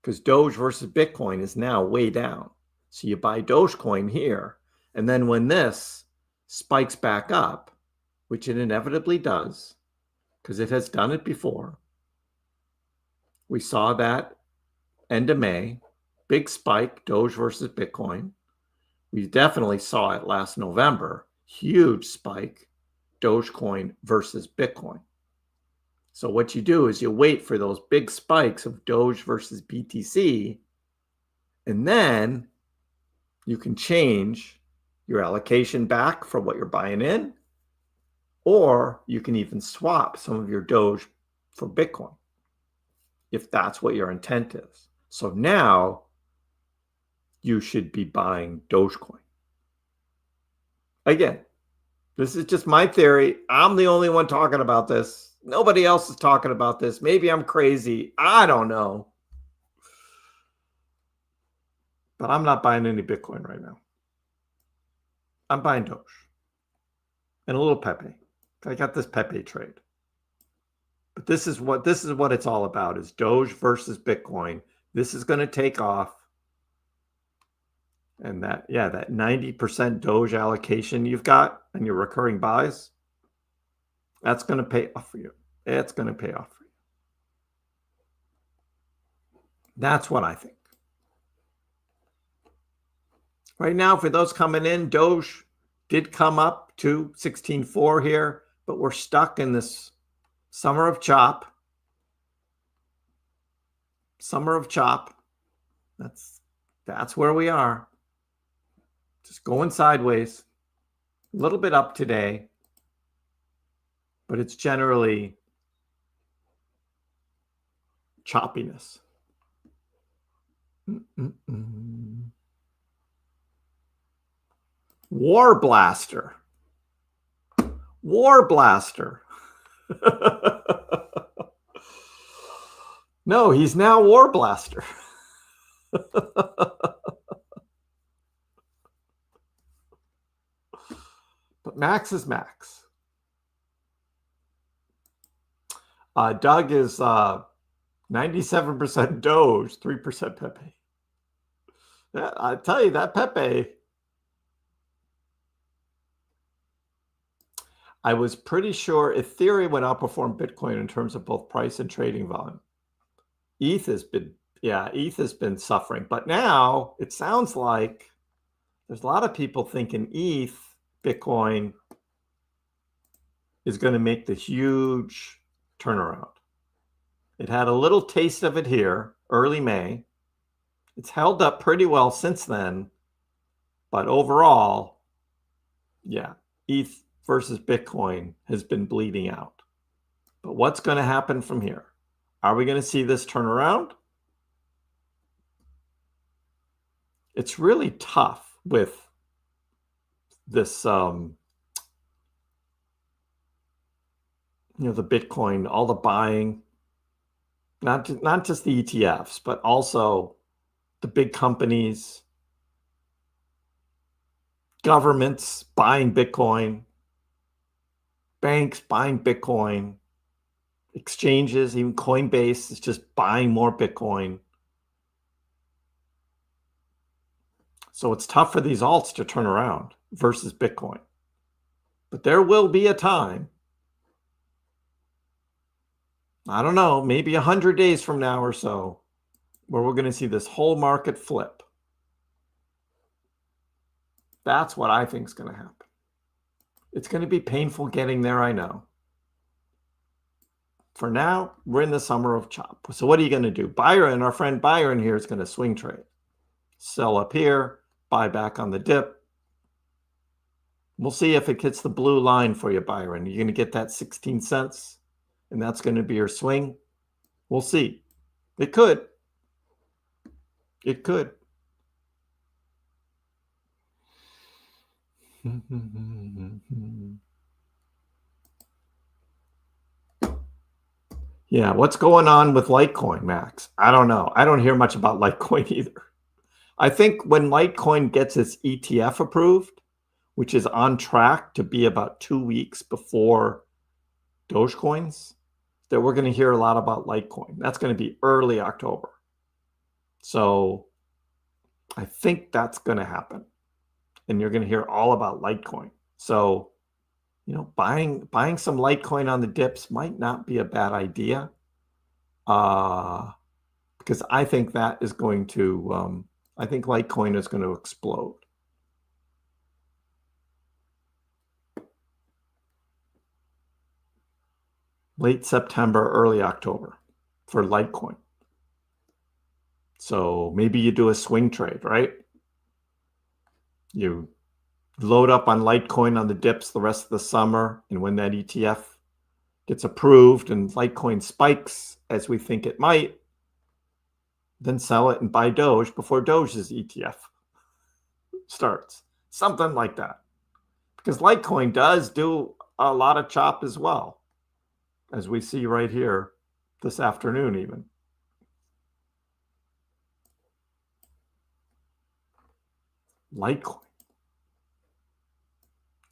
Because Doge versus Bitcoin is now way down. So you buy Dogecoin here. And then when this spikes back up, which it inevitably does, because it has done it before. We saw that end of May, big spike, Doge versus Bitcoin. We definitely saw it last November, huge spike, Dogecoin versus Bitcoin. So what you do is you wait for those big spikes of Doge versus BTC, and then you can change your allocation back for what you're buying in, or you can even swap some of your Doge for Bitcoin, if that's what your intent is. So now you should be buying Dogecoin. Again, this is just my theory. I'm the only one talking about this. Nobody else is talking about this. Maybe I'm crazy. I don't know. But I'm not buying any Bitcoin right now. I'm buying Doge and a little Pepe. I got this Pepe trade. But this is what it's all about, is Doge versus Bitcoin. This is going to take off. And that 90% Doge allocation you've got and your recurring buys, that's going to pay off for you. It's going to pay off for you. That's what I think. Right now, for those coming in, Doge did come up to 16.4 here, but we're stuck in this summer of chop. Summer of chop. That's where we are. Just going sideways. A little bit up today, but it's generally choppiness. War Blaster. War Blaster. No, he's now War Blaster. But Max is Max. Doug is 97% Doge, 3% Pepe. Yeah, I tell you, that Pepe, I was pretty sure Ethereum would outperform Bitcoin in terms of both price and trading volume. ETH has been suffering. But now it sounds like there's a lot of people thinking ETH, Bitcoin, is going to make the huge turnaround. It had a little taste of it here, early May. It's held up pretty well since then. But overall, yeah, ETH versus Bitcoin has been bleeding out. But what's going to happen from here? Are we going to see this turnaround? It's really tough with this, the Bitcoin, all the buying, not just the ETFs, but also the big companies, governments buying Bitcoin, banks buying Bitcoin, exchanges, even Coinbase is just buying more Bitcoin. So it's tough for these alts to turn around versus Bitcoin. But there will be a time, I don't know, maybe 100 days from now or so, where we're going to see this whole market flip. That's what I think is going to happen. It's going to be painful getting there, I know. For now, we're in the summer of chop. So what are you going to do? Byron, our friend Byron here, is going to swing trade. Sell up here, buy back on the dip. We'll see if it hits the blue line for you, Byron. You're going to get that 16 cents, and that's going to be your swing. We'll see. It could. It could. Yeah, what's going on with Litecoin, Max? I don't know. I don't hear much about Litecoin either. I think when Litecoin gets its ETF approved, which is on track to be about 2 weeks before Dogecoins, that we're going to hear a lot about Litecoin. That's going to be early October. So I think that's going to happen. And you're going to hear all about Litecoin. So, buying some Litecoin on the dips might not be a bad idea. Because I think that is going to, I think Litecoin is going to explode. Late September, early October for Litecoin. So maybe you do a swing trade, right? You load up on Litecoin on the dips the rest of the summer, and when that ETF gets approved and Litecoin spikes, as we think it might, then sell it and buy Doge before Doge's ETF starts. Something like that. Because Litecoin does do a lot of chop as well, as we see right here this afternoon even. Litecoin.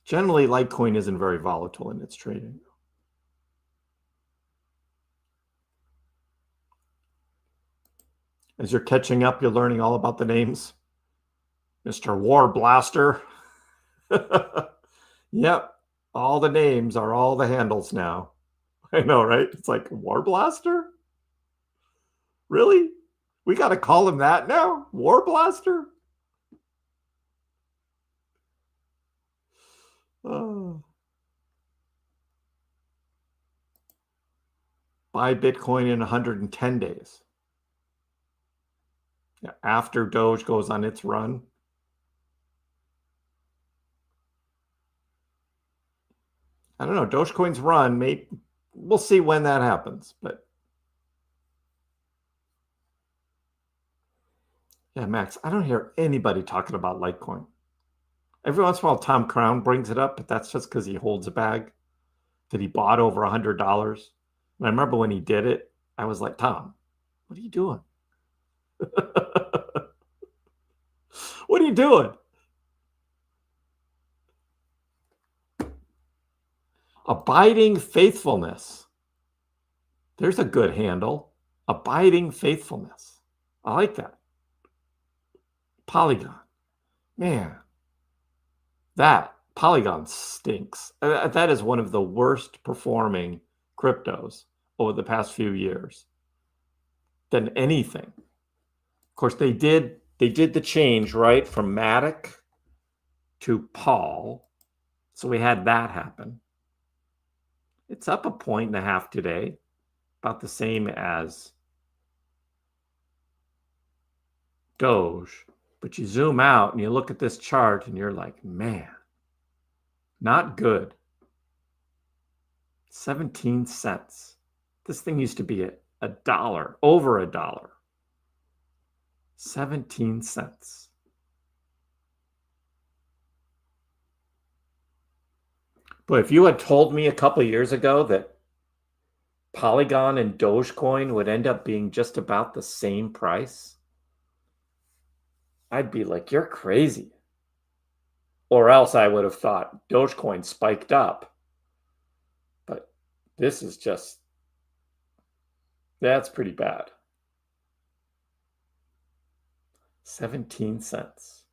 Generally, Litecoin isn't very volatile in its trading. As you're catching up, you're learning all about the names. Mr. War Blaster. Yep. All the names are all the handles now. I know, right? It's like, War Blaster? Really? We got to call him that now? War Blaster? Oh. Buy Bitcoin in 110 days. After Doge goes on its run. I don't know. Dogecoin's run, maybe we'll see when that happens. But yeah, Max, I don't hear anybody talking about Litecoin. Every once in a while, Tom Crown brings it up, but that's just because he holds a bag that he bought over $100. And I remember when he did it, I was like, Tom, what are you doing? What are you doing? Abiding faithfulness. There's a good handle. Abiding faithfulness. I like that. Polygon. Man, that Polygon stinks. That is one of the worst performing cryptos over the past few years than anything. Of course, they did the change, right, from Matic to Paul. So we had that happen. It's up 1.5 points today, about the same as Doge. But you zoom out and you look at this chart and you're like, man, not good. 17 cents. This thing used to be a dollar, over $1. 17 cents. But if you had told me a couple of years ago that Polygon and Dogecoin would end up being just about the same price, I'd be like, you're crazy. Or else I would have thought Dogecoin spiked up. But this is just, that's pretty bad. 17 cents.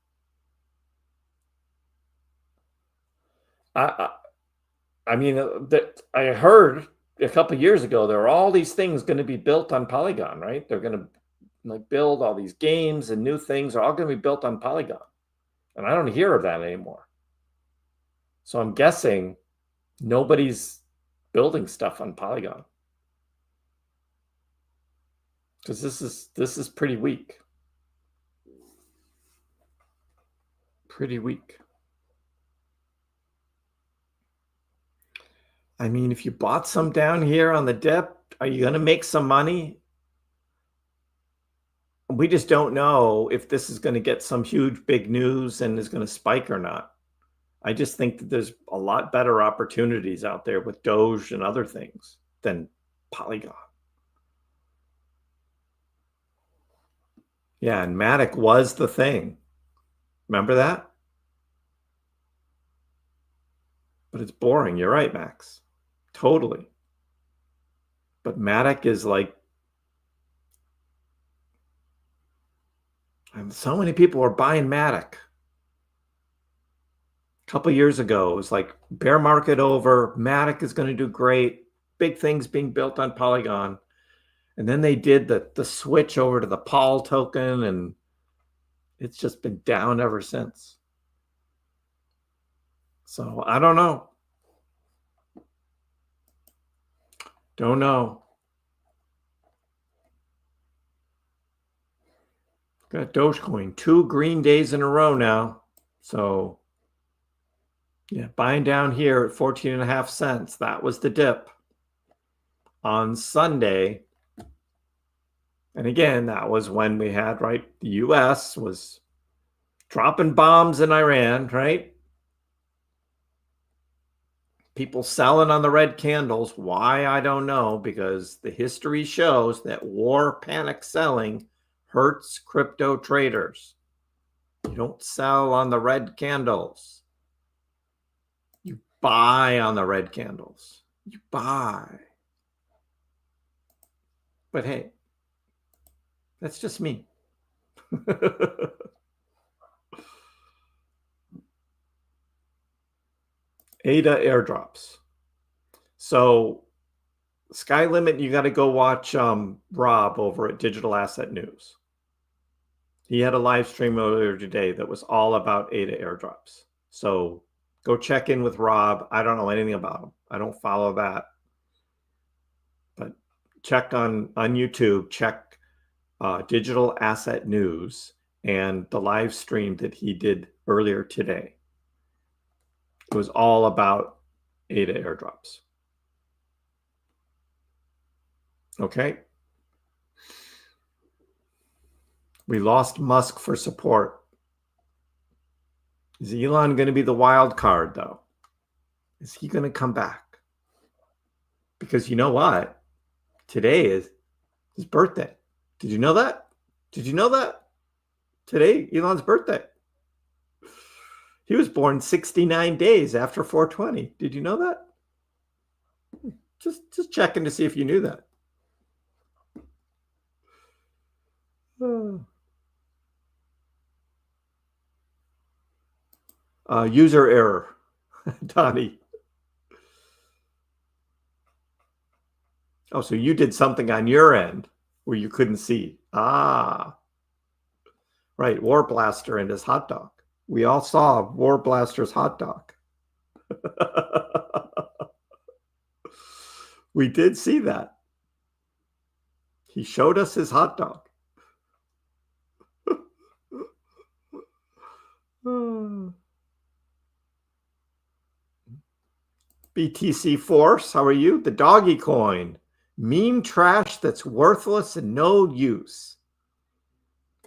I mean, that I heard a couple of years ago, there are all these things going to be built on Polygon, right? They're going to like build all these games and new things are all going to be built on Polygon. And I don't hear of that anymore. So I'm guessing nobody's building stuff on Polygon. Because this is pretty weak. Pretty weak. I mean, if you bought some down here on the dip, are you going to make some money? We just don't know if this is going to get some huge big news and is going to spike or not. I just think that there's a lot better opportunities out there with Doge and other things than Polygon. Yeah, and Matic was the thing. Remember that? But it's boring. You're right, Max. Totally. But Matic is like, and so many people are buying Matic. A couple years ago, it was like bear market over. Matic is going to do great. Big things being built on Polygon. And then they did the switch over to the Paul token, and it's just been down ever since. So I don't know. Don't know. Got Dogecoin 2 green days in a row now. So yeah, buying down here at 14.5 cents. That was the dip on Sunday. And again, that was when we had, right, the US was dropping bombs in Iran, right? People selling on the red candles. Why? I don't know, because the history shows that war panic selling hurts crypto traders. You don't sell on the red candles. You buy on the red candles. You buy. But hey, that's just me. ADA airdrops. So Sky Limit, you got to go watch Rob over at Digital Asset News. He had a live stream earlier today that was all about ADA airdrops. So go check in with Rob. I don't know anything about him. I don't follow that. But check on YouTube, check Digital Asset News and the live stream that he did earlier today. It was all about ADA airdrops. Okay. We lost Musk for support. Is Elon going to be the wild card, though? Is he going to come back? Because you know what? Today is his birthday. Did you know that? Did you know that? Today, Elon's birthday. He was born 69 days after 420. Did you know that? Just checking to see if you knew that. User error, Donnie. Oh, so you did something on your end where you couldn't see. Ah, right. War Blaster and his hot dog. We all saw War Blaster's hot dog. We did see that. He showed us his hot dog. BTC Force, how are you? The Dogecoin. Meme trash that's worthless and no use.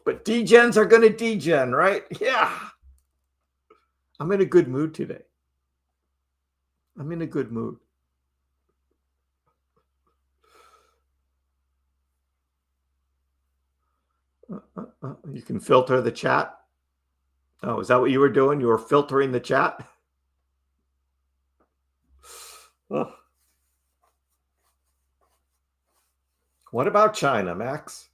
But degens are going to degen, right? Yeah. I'm in a good mood today. I'm in a good mood. You can filter the chat. Oh, is that what you were doing? You were filtering the chat? Oh. What about China, Max?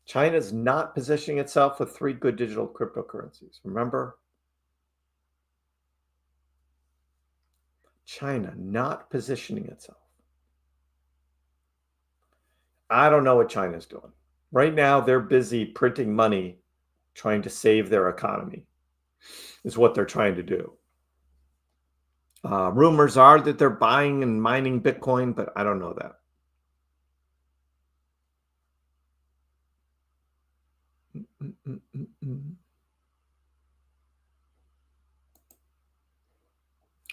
China's not positioning itself with 3 good digital cryptocurrencies. Remember? China not positioning itself. I don't know what China's doing. Right now, they're busy printing money, trying to save their economy, is what they're trying to do. Rumors are that they're buying and mining Bitcoin, but I don't know that.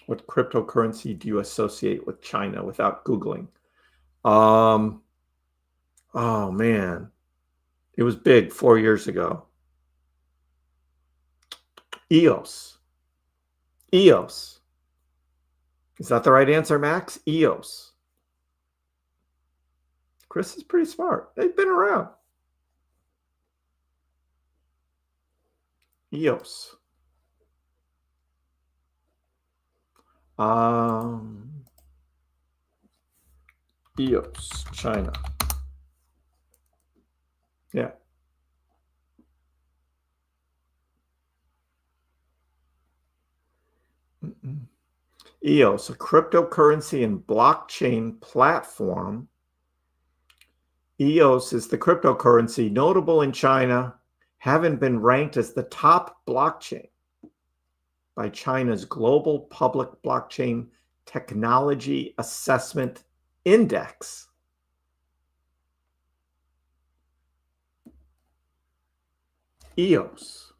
What cryptocurrency do you associate with China without Googling? Oh, man. It was big 4 years ago. EOS. EOS. Is that the right answer, Max? EOS. Kriss is pretty smart. They've been around. EOS. EOS, China. Yeah. EOS, a cryptocurrency and blockchain platform. EOS is the cryptocurrency notable in China, having been ranked as the top blockchain by China's Global Public Blockchain Technology Assessment Index. EOS.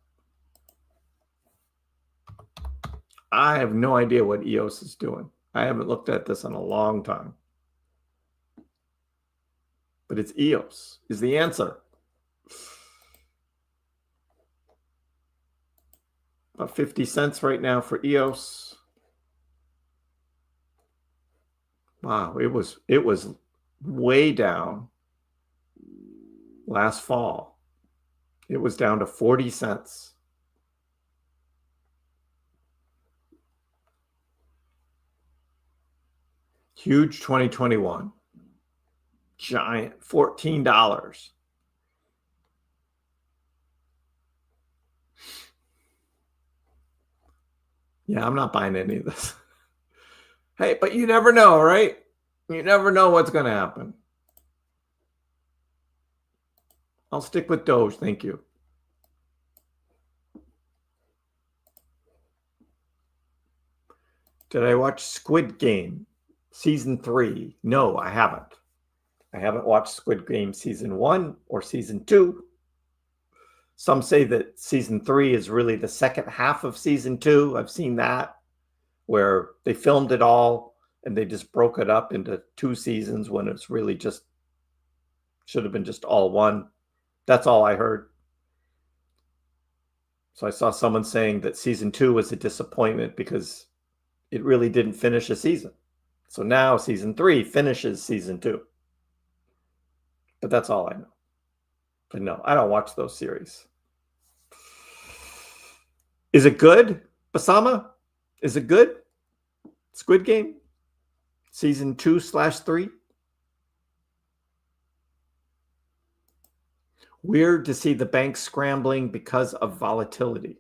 I have no idea what EOS is doing. I haven't looked at this in a long time. But it's EOS is the answer. About 50 cents right now for EOS. Wow, it was way down last fall. It was down to 40 cents. Huge 2021. Giant $14. Yeah, I'm not buying any of this. Hey, but you never know, right? You never know what's going to happen. I'll stick with Doge, thank you. Did I watch Squid Game season 3? No, I haven't. I haven't watched Squid Game season 1 or season 2. Some say that season 3 is really the second half of season 2. I've seen that, where they filmed it all and they just broke it up into 2 seasons when it's really just should have been just all one. That's all I heard. So I saw someone saying that season 2 was a disappointment because it really didn't finish a season. So now season 3 finishes season 2. But that's all I know. But no, I don't watch those series. Is it good, Basama? Is it good? Squid Game? Season 2/3? Weird to see the banks scrambling because of volatility.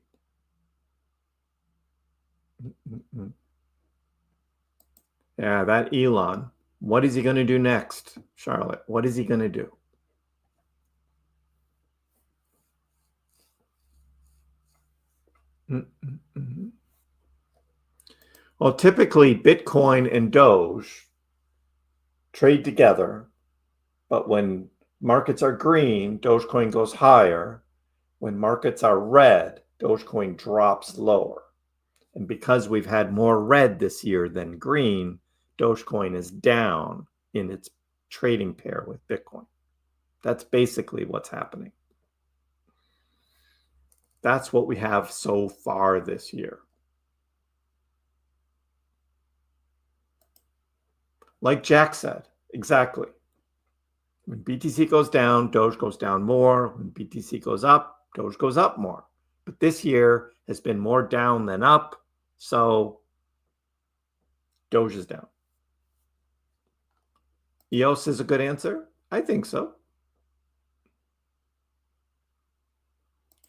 Yeah, that Elon. What is he going to do next, Charlotte? What is he going to do? Well, typically Bitcoin and Doge trade together, but when markets are green, Dogecoin goes higher. When markets are red, Dogecoin drops lower. And because we've had more red this year than green, Dogecoin is down in its trading pair with Bitcoin. That's basically what's happening. That's what we have so far this year. Like Jack said, exactly. When BTC goes down, Doge goes down more. When BTC goes up, Doge goes up more. But this year has been more down than up, so Doge is down. EOS is a good answer? I think so.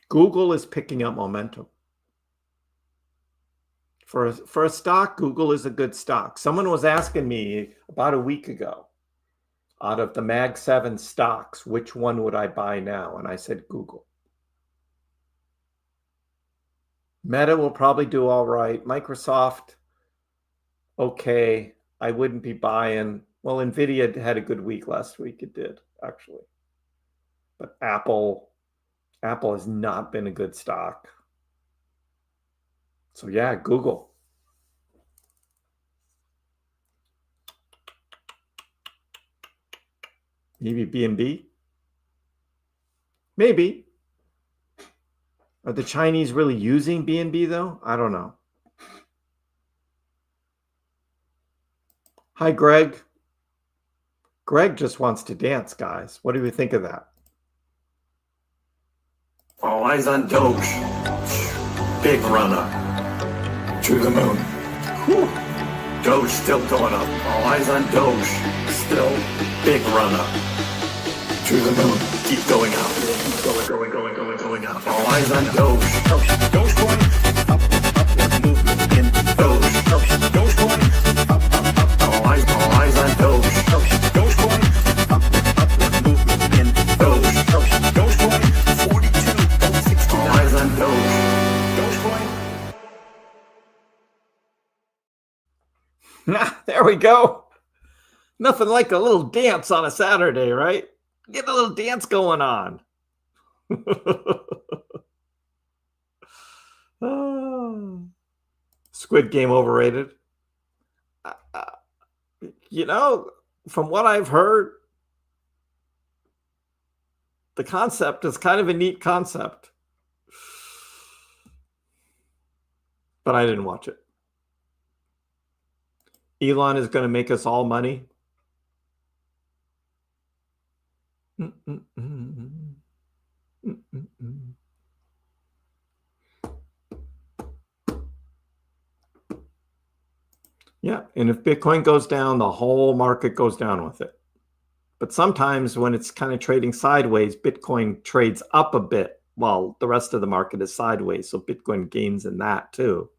Google is picking up momentum. For a stock, Google is a good stock. Someone was asking me about a week ago, out of the Mag 7 stocks, which one would I buy now? And I said Google. Meta will probably do all right. Microsoft, okay. I wouldn't be buying. Well, NVIDIA had a good week last week. It did, actually. But Apple has not been a good stock. So yeah, Google. Maybe BNB? Maybe. Are the Chinese really using BNB though? I don't know. Hi, Greg. Greg just wants to dance, guys. What do we think of that? All eyes on Doge. Big runner. To the moon. Whew. Doge still going up. All eyes on Doge. Still big runner. To the moon. Keep going up. Going up. All eyes on Doge. Dogecoin. Up. Movement in Doge. Dogecoin. Up. All eyes on Doge. Dogecoin. Up. Movement in Doge. Dogecoin. 42.69. All eyes on Doge. There we go. Nothing like a little dance on a Saturday, right? Get a little dance going on. Squid Game overrated. From what I've heard, the concept is kind of a neat concept. But I didn't watch it. Elon is going to make us all money. Yeah, and if Bitcoin goes down, the whole market goes down with it. But sometimes when it's kind of trading sideways, Bitcoin trades up a bit while the rest of the market is sideways. So Bitcoin gains in that too.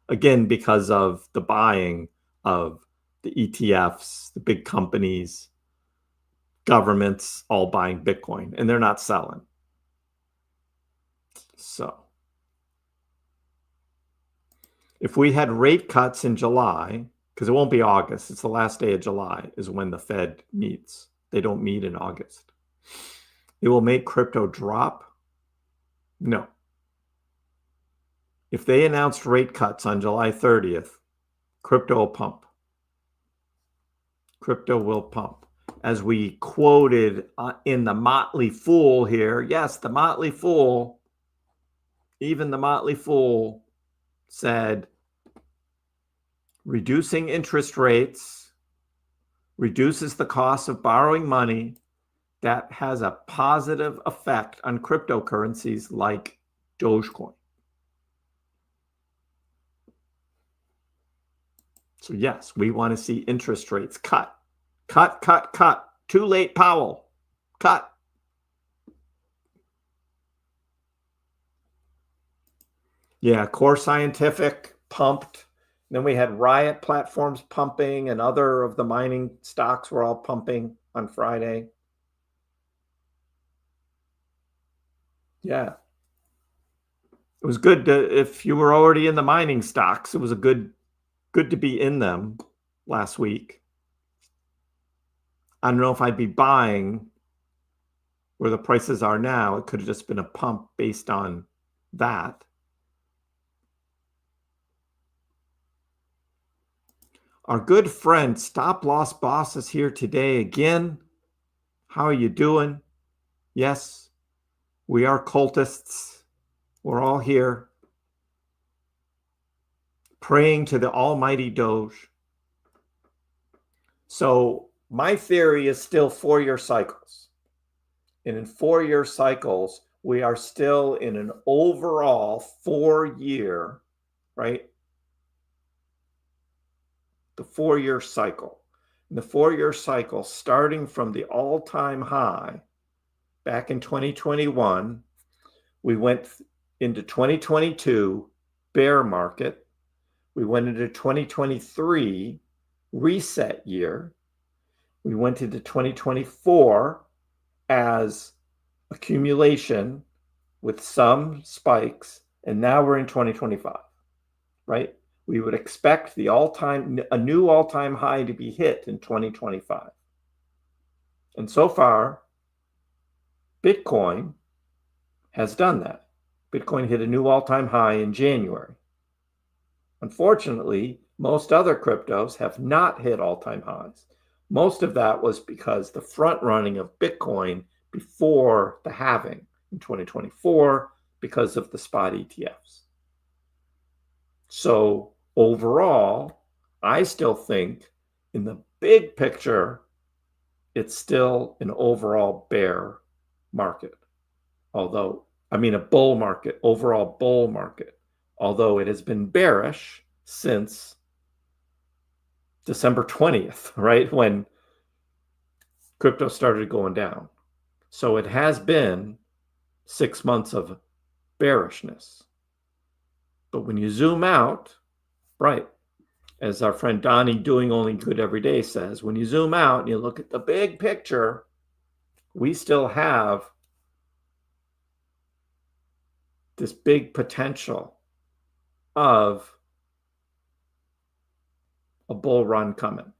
Again, because of the buying of the ETFs, the big companies, governments all buying Bitcoin, and they're not selling. So if we had rate cuts in July, because it won't be August, it's the last day of July is when the Fed meets. They don't meet in August. It will make crypto drop? No. If they announced rate cuts on July 30th, crypto will pump. Crypto will pump. As we quoted in the Motley Fool here, yes, the Motley Fool, Even the Motley Fool said reducing interest rates reduces the cost of borrowing money. That has a positive effect on cryptocurrencies like Dogecoin. So yes, we want to see interest rates cut. Cut, cut, cut. Too late, Powell. Cut. Yeah, Core Scientific pumped. Then we had Riot Platforms pumping, and other of the mining stocks were all pumping on Friday. Yeah. It was good if you were already in the mining stocks, it was good to be in them last week. I don't know if I'd be buying where the prices are now. It could have just been a pump based on that. Our good friend Stop Loss Boss is here today again. How are you doing? Yes, we are cultists. We're all here praying to the almighty Doge. So my theory is still 4-year cycles. And in 4-year cycles, we are still in an overall 4-year, right? The 4-year cycle. In the 4-year cycle, starting from the all-time high back in 2021, we went into 2022 bear market. We went into 2023 reset year. We went into 2024 as accumulation with some spikes, and now we're in 2025, right? We would expect a new all-time high to be hit in 2025. And so far, Bitcoin has done that. Bitcoin hit a new all-time high in January. Unfortunately, most other cryptos have not hit all-time highs. Most of that was because the front running of Bitcoin before the halving in 2024 because of the spot ETFs. So overall, I still think in the big picture, it's still an overall bear market. Although, I mean a bull market, overall bull market. Although it has been bearish since December 20th, right? When crypto started going down. So it has been 6 months of bearishness. But when you zoom out, right, as our friend Donnie Doing Only Good Every Day says, when you zoom out and you look at the big picture, we still have this big potential of a bull run coming.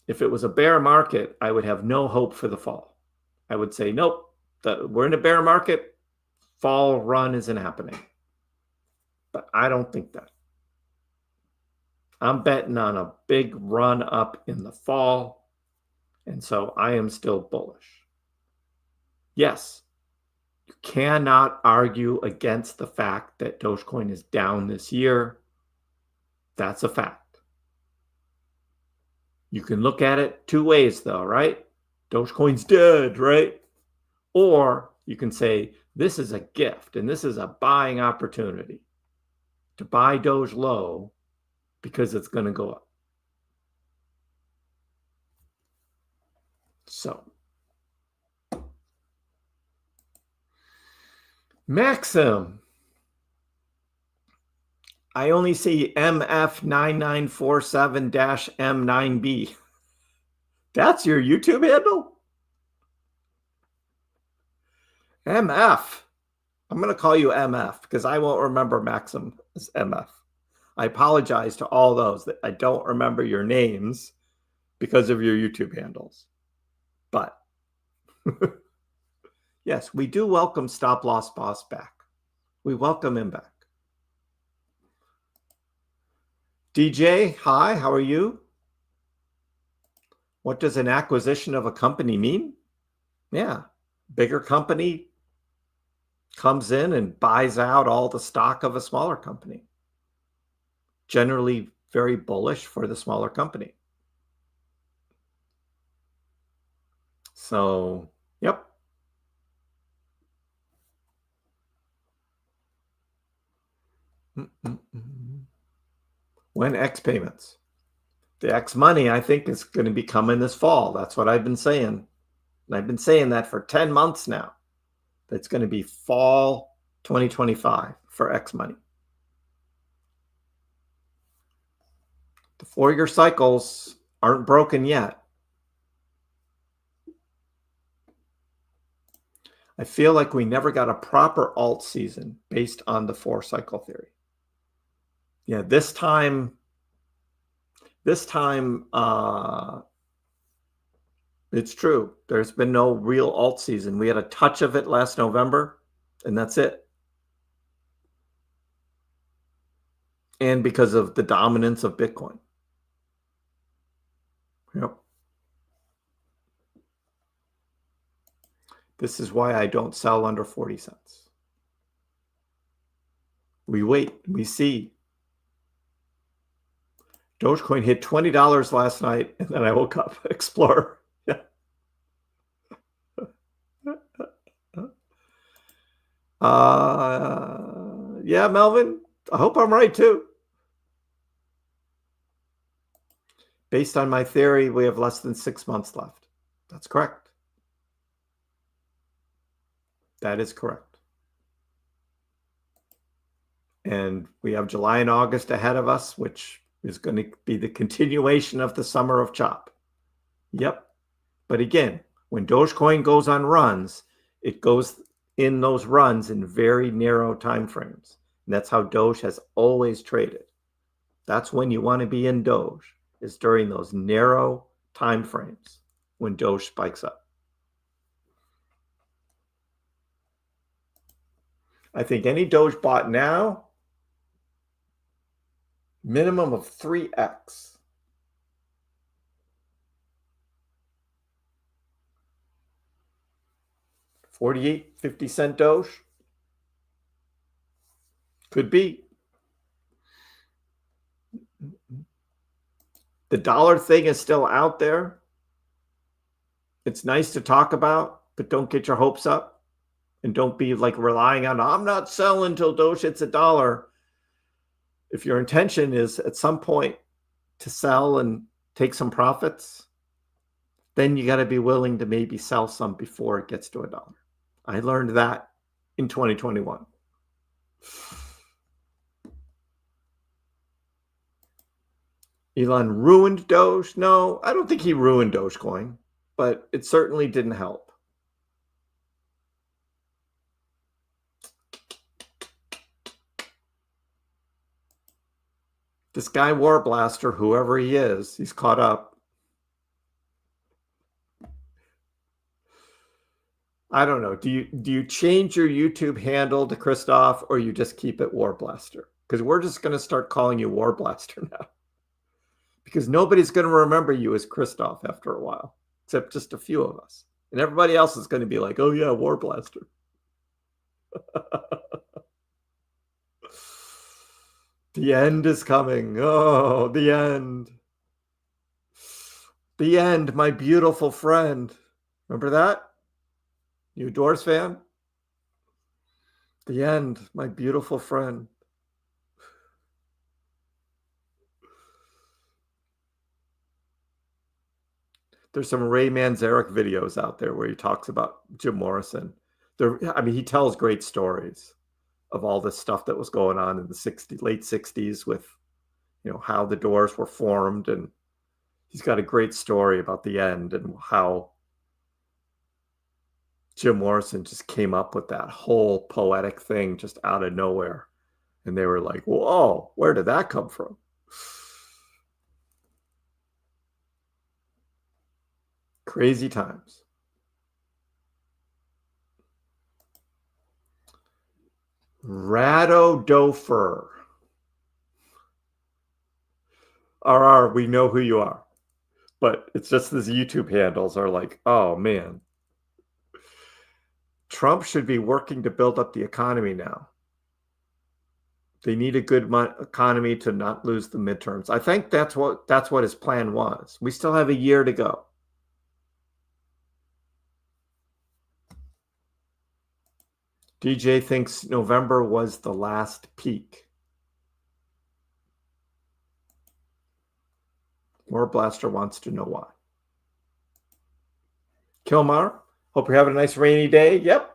If it was a bear market, I would have no hope for the fall. I would say, nope, we're in a bear market, fall run isn't happening. But I don't think that. I'm betting on a big run up in the fall, and so I am still bullish. Yes, you cannot argue against the fact that Dogecoin is down this year. That's a fact. You can look at it 2 ways, though, right? Dogecoin's dead, right? Or you can say, this is a gift, and this is a buying opportunity to buy Doge low because it's going to go up. So, Maxim. I only see MF9947-M9B. That's your YouTube handle? MF. I'm going to call you MF because I won't remember Maxim as MF. I apologize to all those that I don't remember your names because of your YouTube handles. But yes, we do welcome Stop Loss Boss back. We welcome him back. DJ, hi, how are you? What does an acquisition of a company mean? Yeah, bigger company comes in and buys out all the stock of a smaller company. Generally very bullish for the smaller company. So, yep. When X payments? The X money, I think, is going to be coming this fall. That's what I've been saying. And I've been saying that for 10 months now. It's going to be fall 2025 for X money. The 4-year cycles aren't broken yet. I feel like we never got a proper alt season based on the 4-cycle theory. Yeah, this time, it's true. There's been no real alt season. We had a touch of it last November, and that's it. And because of the dominance of Bitcoin. Yep. This is why I don't sell under 40 cents. We wait, we see. Dogecoin hit $20 last night, and then I woke up. Explorer. Yeah. Yeah, Melvin. I hope I'm right too. Based on my theory, we have less than 6 months left. That's correct. That is correct. And we have July and August ahead of us, which is going to be the continuation of the summer of chop. Yep. But again, when Dogecoin goes on runs, it goes in those runs in very narrow time frames. And that's how Doge has always traded. That's when you want to be in Doge, is during those narrow time frames when Doge spikes up. I think any Doge bought now, minimum of 3x. $48.50 Doge. Could be. The dollar thing is still out there. It's nice to talk about, but don't get your hopes up. And don't be like relying on, I'm not selling until Doge hits $1. If your intention is at some point to sell and take some profits, then you got to be willing to maybe sell some before it gets to $1. I learned that in 2021. Elon ruined Doge? No, I don't think he ruined Dogecoin, but it certainly didn't help. This guy War Blaster, whoever he is, he's caught up. I don't know. Do you change your YouTube handle to Christoph, or you just keep it War Blaster? Because we're just going to start calling you War Blaster now. Because nobody's going to remember you as Christoph after a while, except just a few of us. And everybody else is going to be like, oh yeah, War Blaster. The end is coming. Oh, the end. The end, my beautiful friend. Remember that? You Doors fan? The end, my beautiful friend. There's some Ray Manzarek videos out there where he talks about Jim Morrison. He tells great stories of all this stuff that was going on in the late 60s with, how the Doors were formed. And he's got a great story about the end and how Jim Morrison just came up with that whole poetic thing just out of nowhere. And they were like, whoa, where did that come from? Crazy times. Radodofer. RR, we know who you are. But it's just these YouTube handles are like, oh man. Trump should be working to build up the economy now. They need a good economy to not lose the midterms. I think that's what his plan was. We still have a year to go. DJ thinks November was the last peak. War Blaster wants to know why. Kilmar, hope you're having a nice rainy day. Yep.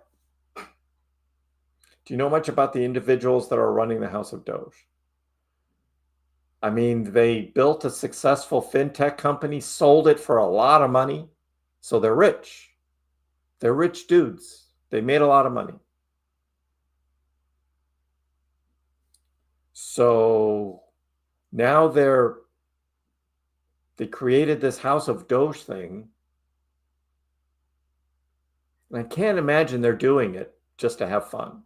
Do you know much about the individuals that are running the House of Doge? I mean, they built a successful fintech company, sold it for a lot of money. So they're rich. They're rich dudes. They made a lot of money. So now they created this House of Doge thing. And I can't imagine they're doing it just to have fun.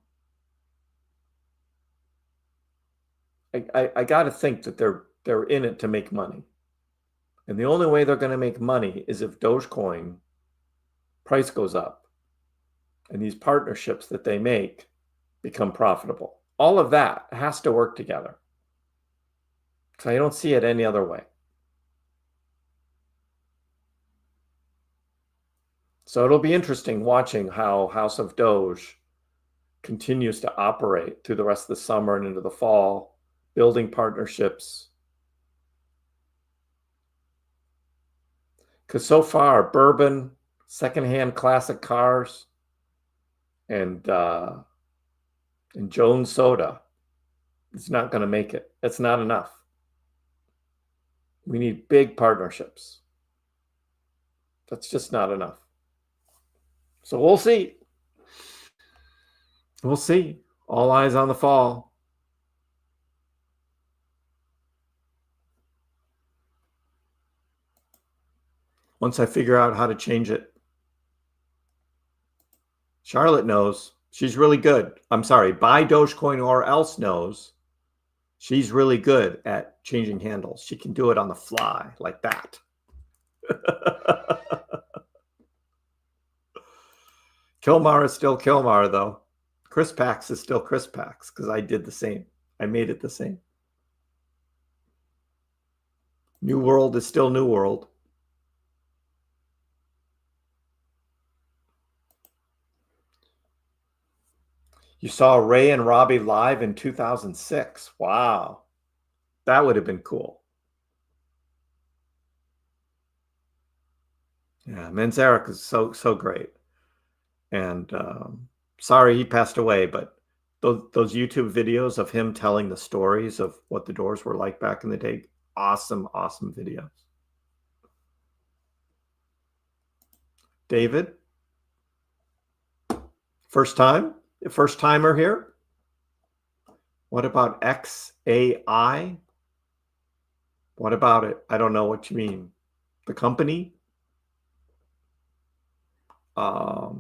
I got to think that they're in it to make money. And the only way they're going to make money is if Dogecoin price goes up and these partnerships that they make become profitable. All of that has to work together. So I don't see it any other way. So it'll be interesting watching how House of Doge continues to operate through the rest of the summer and into the fall, building partnerships. Because so far, bourbon, secondhand classic cars, and Jones Soda, it's not going to make it. It's not enough. We need big partnerships. That's just not enough. So we'll see. We'll see. All eyes on the fall. Once I figure out how to change it. Charlotte knows. She's really good. I'm sorry. Buy Dogecoin or else knows. She's really good at changing handles. She can do it on the fly like that. Kilmar is still Kilmar, though. KrissPax is still KrissPax because I did the same. I made it the same. New World is still New World. You saw Ray and Robbie live in 2006. Wow. That would have been cool. Yeah, Manzarek is so great. And sorry he passed away, but those YouTube videos of him telling the stories of what the doors were like back in the day, awesome videos. David, first timer here. What about XAI? What about it? I don't know what you mean. The company? The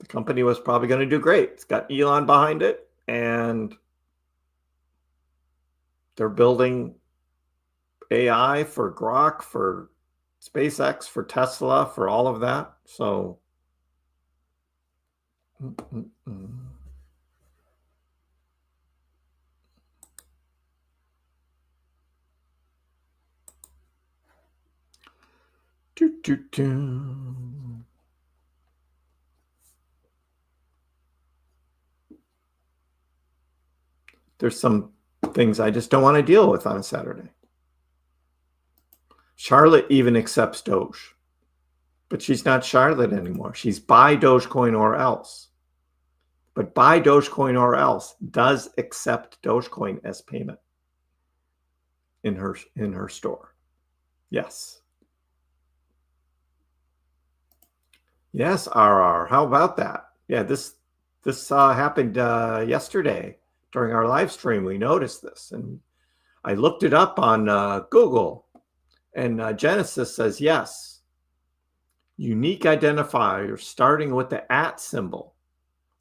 company was probably going to do great. It's got Elon behind it, and they're building AI for Grok, for SpaceX, for Tesla, for all of that. So there's some things I just don't want to deal with on a Saturday. Charlotte even accepts Doge, but she's not Charlotte anymore. She's buy Dogecoin or else. But buy Dogecoin or else does accept Dogecoin as payment in her store. Yes. Yes, RR. How about that? Yeah, this happened yesterday during our live stream. We noticed this, and I looked it up on Google, and Genesis says yes. Unique identifiers starting with the @ symbol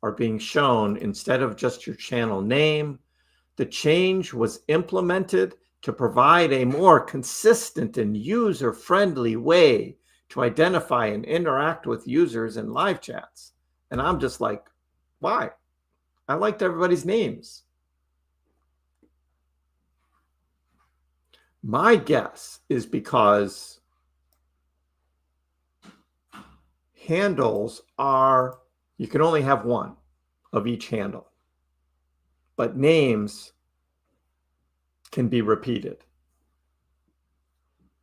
are being shown instead of just your channel name. The change was implemented to provide a more consistent and user-friendly way to identify and interact with users in live chats. And I'm just like, why? I liked everybody's names. My guess is because handles are, you can only have one of each handle, but names can be repeated.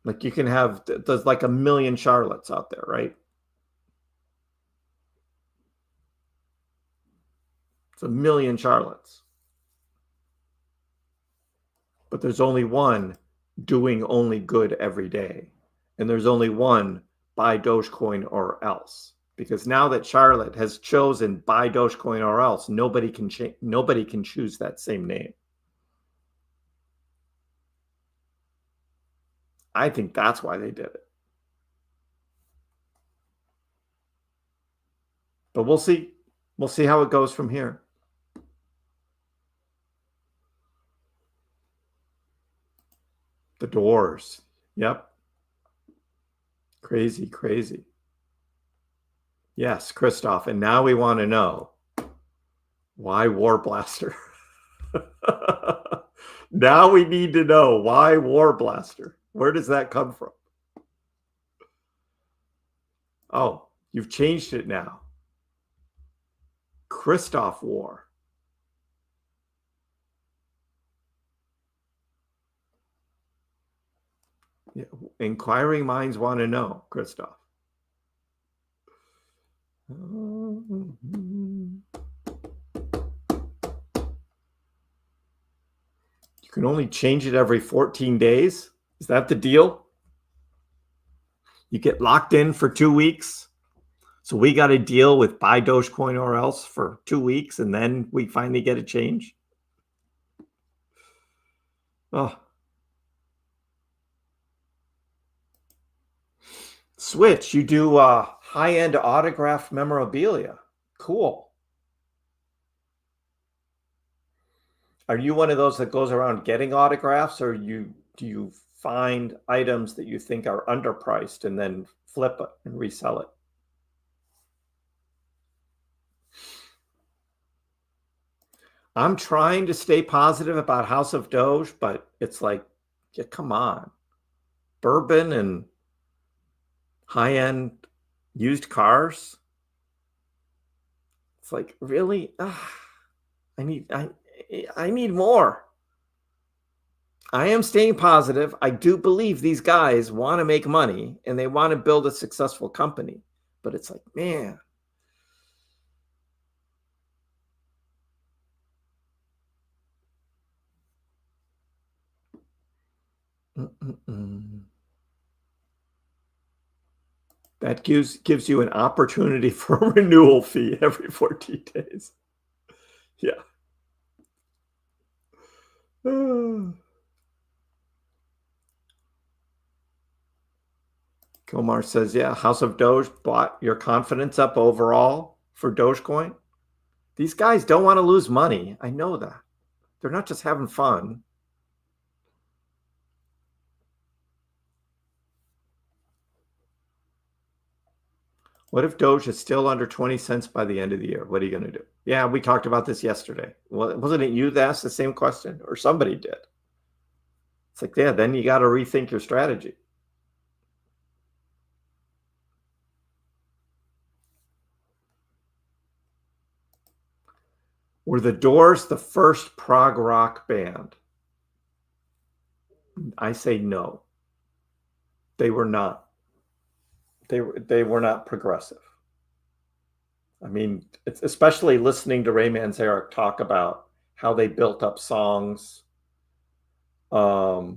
Like you can have, there's like a million Charlottes out there, right? It's a million Charlottes. But there's only one doing only good every day. And there's only one buy Dogecoin or else. Because now that Charlotte has chosen buy Dogecoin or else, nobody can choose that same name. I think that's why they did it. But we'll see. We'll see how it goes from here. The doors. Yep. Crazy, crazy. Yes, Christoph. And now we want to know why War Blaster? Now we need to know why War Blaster. Where does that come from? Oh, you've changed it now. Christoph War. Yeah, inquiring minds want to know, Christoph. You can only change it every 14 days. Is that the deal? You get locked in for 2 weeks. So we got to deal with buy Dogecoin or else for 2 weeks, and then we finally get a change. Oh. Switch, you do high-end autographed memorabilia. Cool. Are you one of those that goes around getting autographs, or do you find items that you think are underpriced and then flip it and resell it? I'm trying to stay positive about House of Doge, but it's like, yeah, come on. Bourbon and high-end used cars. It's like, really? I need more. I am staying positive. I do believe these guys want to make money and they want to build a successful company. But it's like, man. That gives you an opportunity for a renewal fee every 14 days. Yeah. Komar says, yeah, House of Doge bought your confidence up overall for Dogecoin. These guys don't want to lose money. I know that. They're not just having fun. What if Doge is still under 20 cents by the end of the year? What are you going to do? Yeah, we talked about this yesterday. Well, wasn't it you that asked the same question? Or somebody did. It's like, yeah, then you got to rethink your strategy. Were the Doors the first prog rock band? I say no. They were not. They were not progressive. I mean, it's especially listening to Ray Manzarek talk about how they built up songs that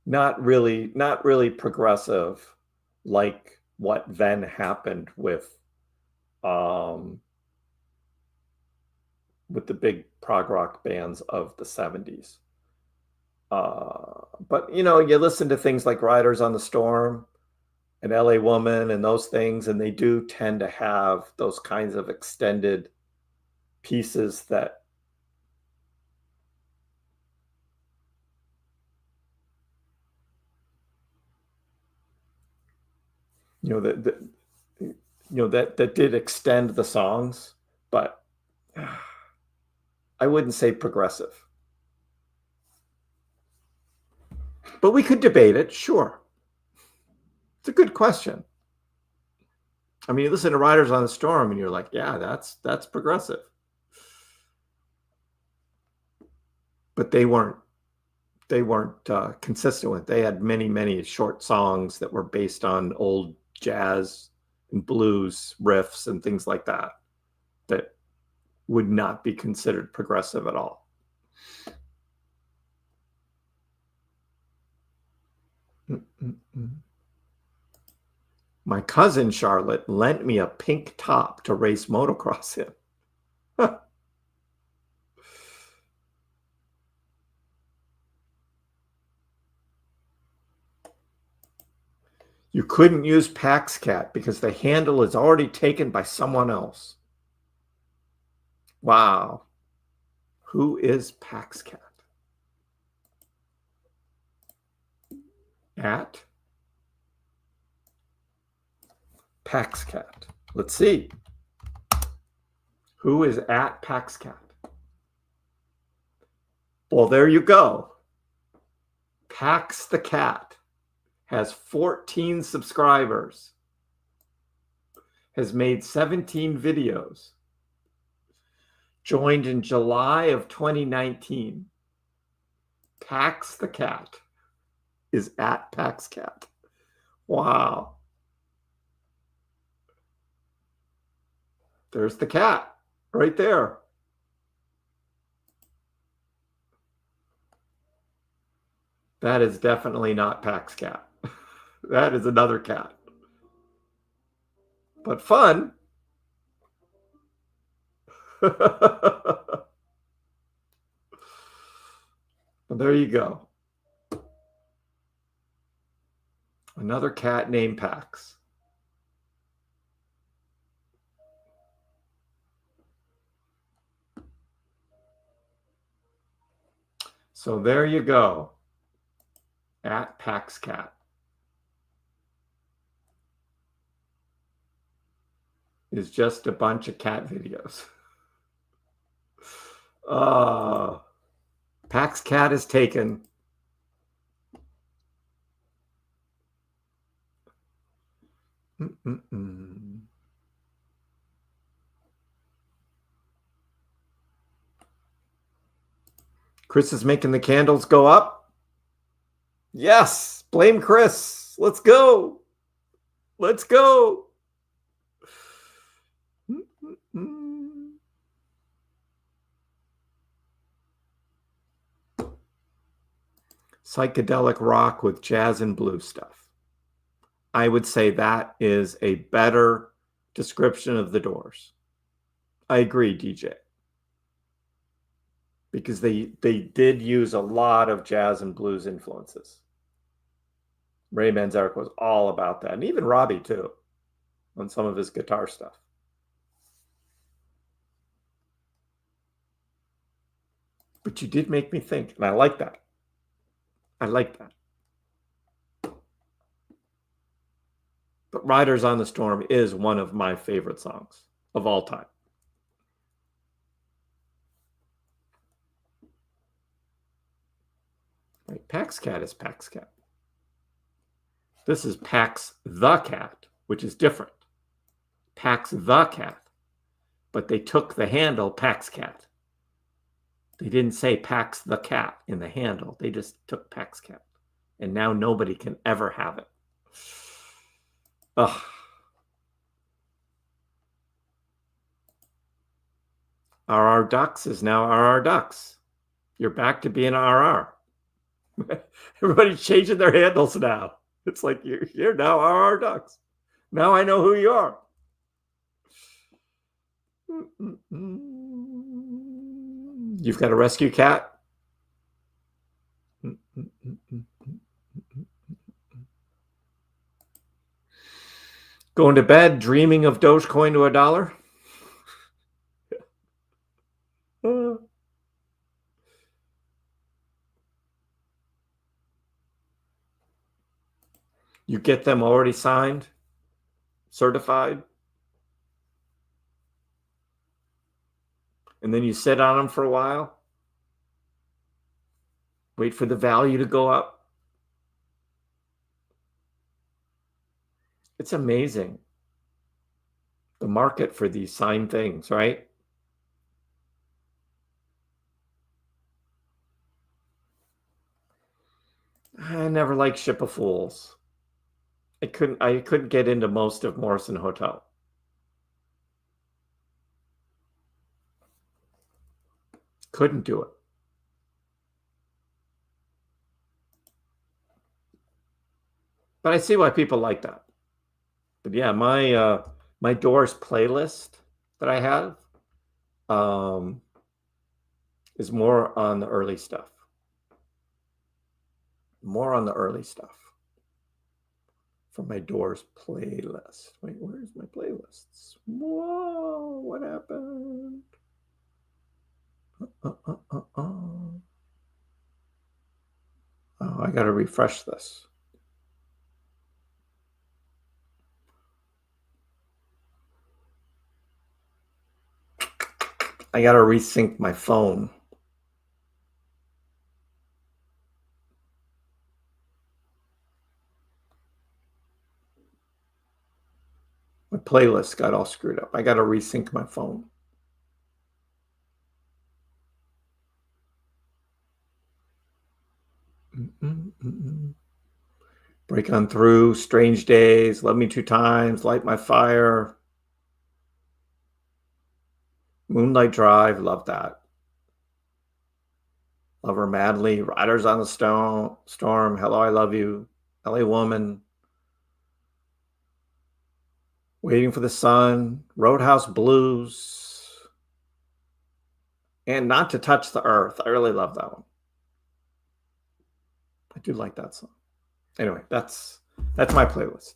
not really progressive, like what then happened with the big prog rock bands of the 70s. But you listen to things like Riders on the Storm and LA Woman and those things, and they do tend to have those kinds of extended pieces that that did extend the songs, but I wouldn't say progressive. But we could debate it, sure. It's a good question. I mean, you listen to Riders on the Storm and you're like, yeah, that's progressive. But they weren't consistent with it. They had many short songs that were based on old jazz and blues riffs and things like that would not be considered progressive at all. My cousin Charlotte lent me a pink top to race motocross in. You couldn't use PaxCat because the handle is already taken by someone else. Wow. Who is PaxCat? At PaxCat. Let's see. Who is at PaxCat? Well, there you go. Pax the Cat has 14 subscribers, has made 17 videos, joined in July of 2019. Pax the Cat is at PaxCat. Wow. There's the cat right there. That is definitely not PaxCat. That is another cat. But fun. There you go. Another cat named Pax. So there you go. At PaxCat. Is just a bunch of cat videos. PaxCat is taken. Kriss is making the candles go up. Yes, blame Kriss. Let's go. Let's go. Psychedelic rock with jazz and blues stuff. I would say that is a better description of the Doors. I agree, DJ. Because they did use a lot of jazz and blues influences. Ray Manzarek was all about that. And even Robbie, too, on some of his guitar stuff. But you did make me think, and I like that. I like that. But Riders on the Storm is one of my favorite songs of all time. Right, PaxCat is PaxCat. This is Pax the Cat, which is different. Pax the Cat. But they took the handle PaxCat. They didn't say Pax the Cat in the handle. They just took PaxCat. And now nobody can ever have it. Ugh. RR Ducks is now RR Ducks. You're back to being RR. Everybody's changing their handles now. It's like you're now RR Ducks. Now I know who you are. You've got a rescue cat? Going to bed dreaming of Dogecoin to $1? You get them already signed? certified. And then you sit on them for a while. Wait for the value to go up. It's amazing. The market for these signed things, right? I never liked Ship of Fools. I couldn't get into most of Morrison Hotel. Couldn't do it. But I see why people like that. But yeah, my Doors playlist that I have is more on the early stuff. More on the early stuff for my Doors playlist. Wait, where's my playlists? Whoa, what happened? Oh, I got to refresh this. I got to resync my phone. My playlist got all screwed up. I got to resync my phone. Break on Through, Strange Days, Love Me Two Times, Light My Fire, Moonlight Drive, love that. Love Her Madly, Riders on the Storm, Hello, I Love You, LA Woman, Waiting for the Sun, Roadhouse Blues, and Not to Touch the Earth. I really love that one. I do like that song. Anyway, that's my playlist.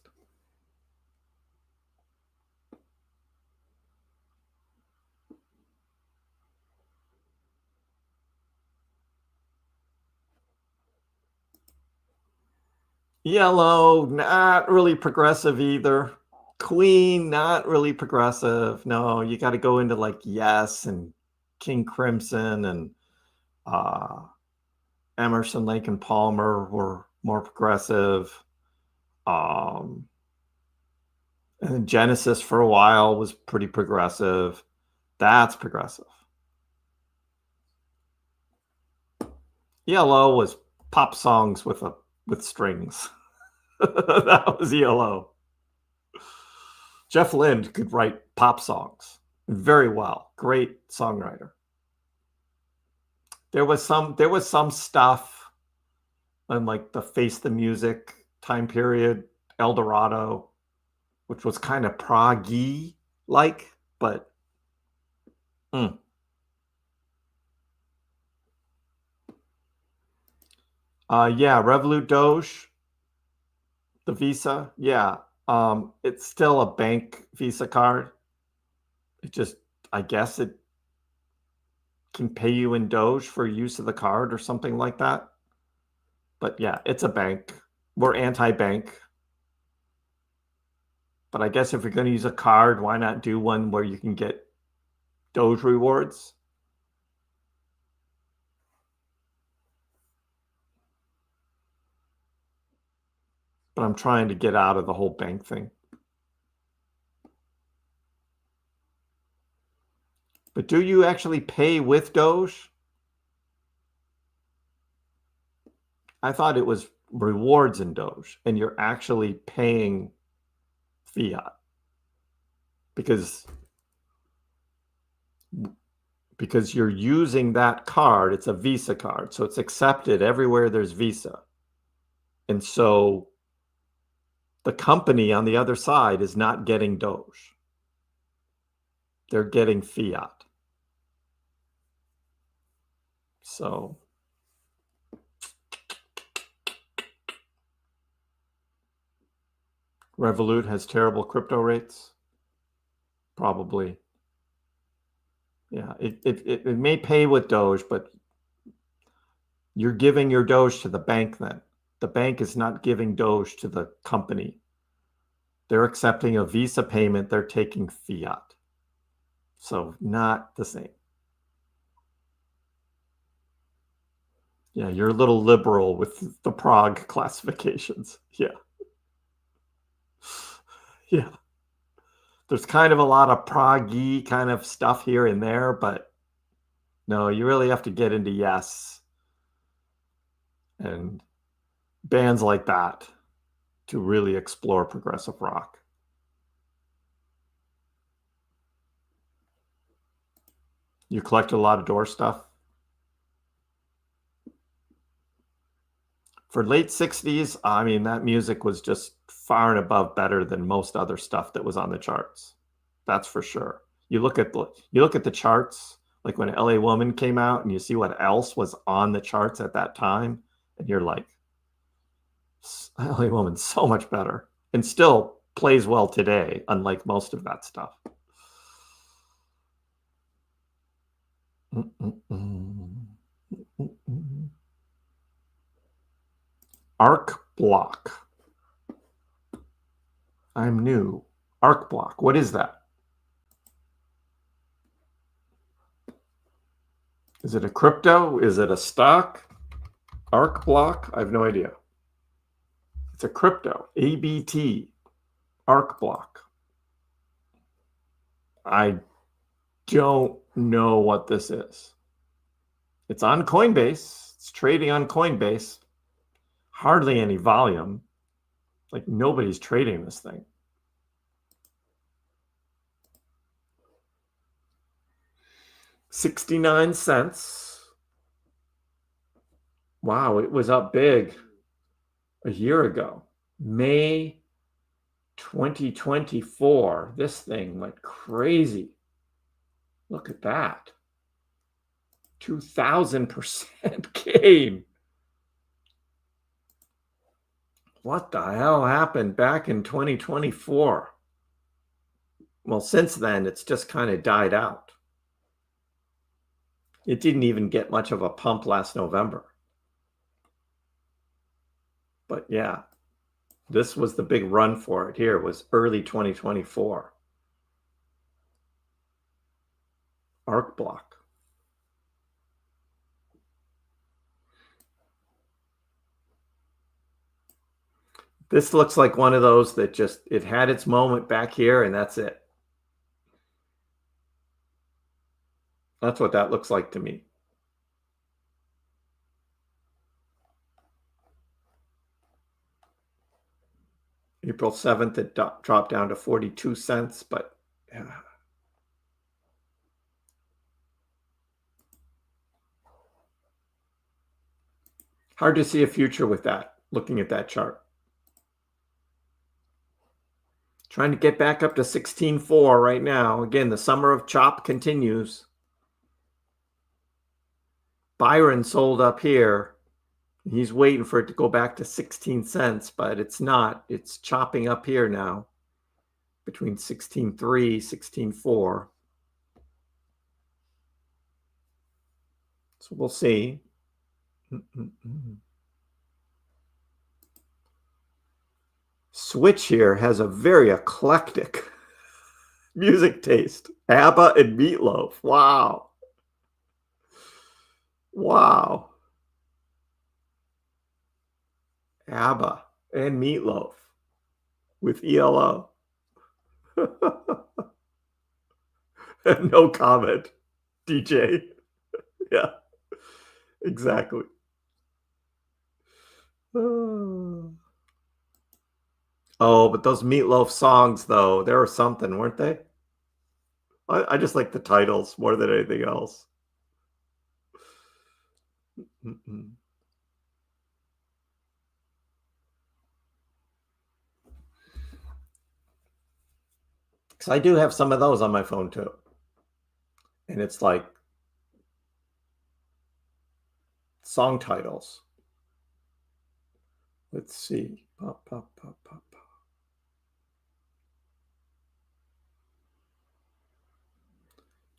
Yellow, not really progressive either. Queen, not really progressive. No, you got to go into like Yes and King Crimson and Emerson, Lake and Palmer were more progressive. And Genesis for a while was pretty progressive. That's progressive. Yellow was pop songs with strings. That was Yellow. Jeff Lynne could write pop songs very well. Great songwriter. There was some stuff in like the Face the Music time period, El Dorado, which was kind of proggy like, but yeah, Revolut Doge, the Visa, yeah. It's still a bank Visa card. It just, I guess it can pay you in Doge for use of the card or something like that. But yeah, it's a bank. We're anti-bank. But I guess if you're going to use a card, why not do one where you can get Doge rewards? But I'm trying to get out of the whole bank thing. But do you actually pay with Doge? I thought it was rewards in Doge, and you're actually paying fiat because you're using that card. It's a Visa card, so it's accepted everywhere there's Visa. And so the company on the other side is not getting Doge. They're getting fiat. So Revolut has terrible crypto rates. Probably. Yeah, it may pay with Doge, but you're giving your Doge to the bank then. The bank is not giving Doge to the company. They're accepting a Visa payment. They're taking fiat. So not the same. Yeah, you're a little liberal with the Prague classifications. Yeah. Yeah. There's kind of a lot of Prague-y kind of stuff here and there, but no, you really have to get into Yes and bands like that to really explore progressive rock. You collect a lot of Doors stuff? For late 60s, I mean, that music was just far and above better than most other stuff that was on the charts. That's for sure. You look at the charts, like when LA Woman came out and you see what else was on the charts at that time, and you're like, LA Woman's so much better and still plays well today, unlike most of that stuff. Arc block. I'm new. Arc block. What is that? Is it a crypto? Is it a stock? Arc block? I have no idea. It's a crypto. ABT. Arc block. I don't know what this is. It's on Coinbase. It's trading on Coinbase. Hardly any volume. Like nobody's trading this thing. $0.69. Wow, it was up big a year ago. May 2024. This thing went crazy. Look at that. 2,000% gain. What the hell happened back in 2024? Well, since then, it's just kind of died out. It didn't even get much of a pump last November. But yeah, this was the big run for it here, was early 2024. Arc block. This looks like one of those that just, it had its moment back here and that's it. That's what that looks like to me. April 7th, it dropped down to 42 cents, but yeah. Hard to see a future with that, looking at that chart. Trying to get back up to 16.4 right now. Again, the summer of chop continues. Byron sold up here. He's waiting for it to go back to 16 cents, but it's not. It's chopping up here now between 16.3, 16.4. So we'll see. Switch here has a very eclectic music taste. ABBA and Meatloaf. Wow. Wow. ABBA and Meatloaf with ELO. No comment, DJ. Yeah, exactly. Oh, but those Meatloaf songs, though, they were something, weren't they? I just like the titles more than anything else. Because I do have some of those on my phone, too. And it's like song titles. Let's see. Pop, pop, pop, pop, pop.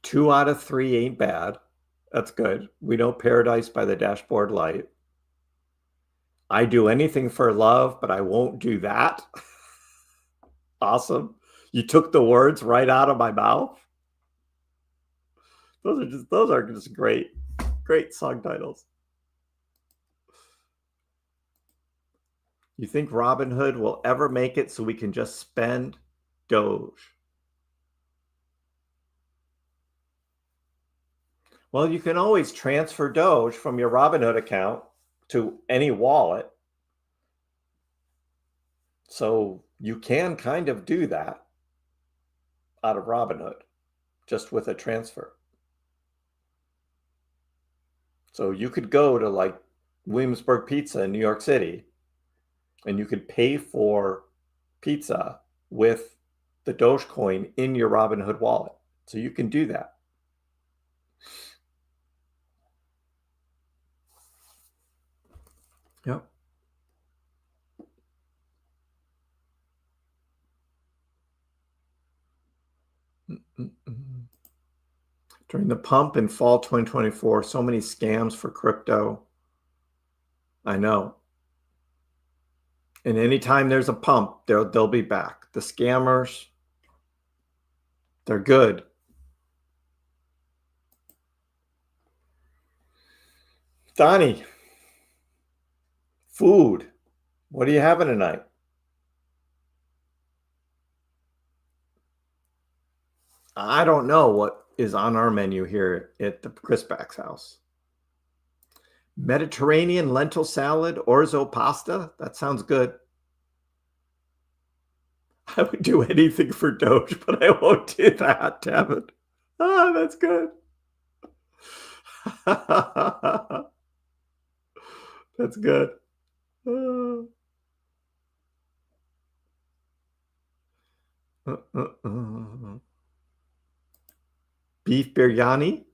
Two out of three ain't bad. That's good. We know Paradise by the Dashboard Light. I do anything for love, but I won't do that. Awesome. You took the words right out of my mouth. Those are just great song titles. You think Robinhood will ever make it so we can just spend Doge? Well, you can always transfer Doge from your Robinhood account to any wallet. So you can kind of do that out of Robinhood, just with a transfer. So you could go to like Williamsburg Pizza in New York City, and you could pay for pizza with the Dogecoin in your Robinhood wallet. So you can do that. Yep. During the pump in fall 2024, so many scams for crypto. I know. And anytime there's a pump, they'll be back. The scammers, they're good. Donnie, food. What are you having tonight? I don't know what is on our menu here at the KrissPax house. Mediterranean lentil salad, orzo pasta. That sounds good. I would do anything for Doge, but I won't do that, damn it. Ah, that's good. That's good. Beef biryani.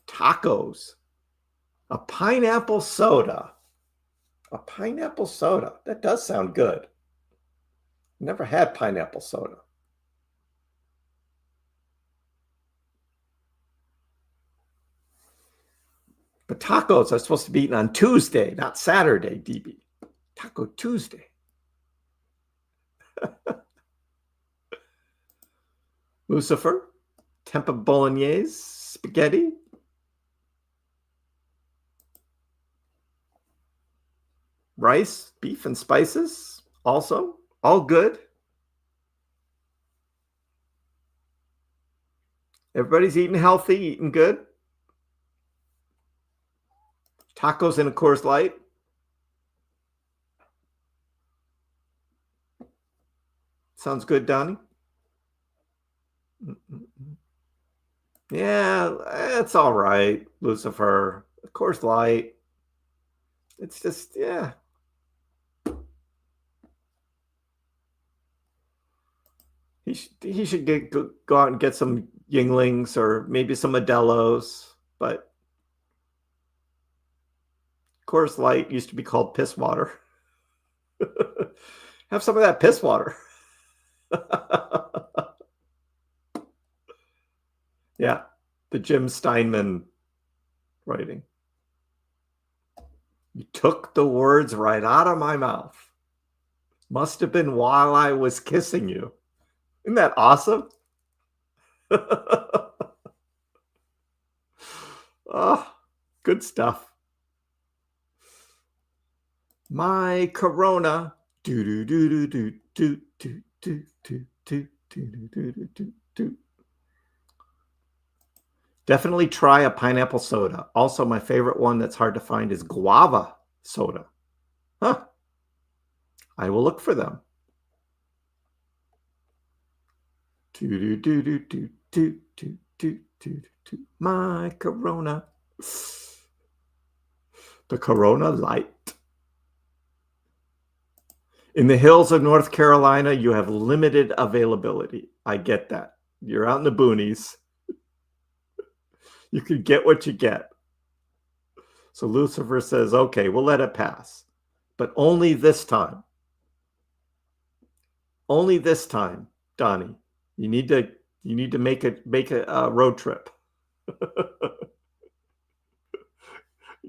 Tacos. A pineapple soda. A pineapple soda. That does sound good. Never had pineapple soda. But tacos are supposed to be eaten on Tuesday, not Saturday, DB. Taco Tuesday. Lucifer. Tempe bolognese. Spaghetti. Rice, beef, and spices. Also, all good. Everybody's eating healthy, eating good. Tacos and a Coors Light. Sounds good, Donnie. Yeah, it's all right, Lucifer. Coors Light. It's just, yeah. He should go out and get some Yinglings or maybe some Modelo's, but Coors Light used to be called piss water. Have some of that piss water. Yeah, the Jim Steinman writing. You took the words right out of my mouth. Must have been while I was kissing you. Isn't that awesome? Oh, good stuff. My Corona. Do do do do do do do do do do do do do. Definitely try a pineapple soda. Also, my favorite one that's hard to find is guava soda. Huh. I will look for them. Do do do do do do do do do. My Corona. The Corona Light. In the hills of North Carolina, you have limited availability. I get that. You're out in the boonies. You can get what you get. So Lucifer says, okay, we'll let it pass. But only this time. Only this time, Donnie. You need to make a road trip.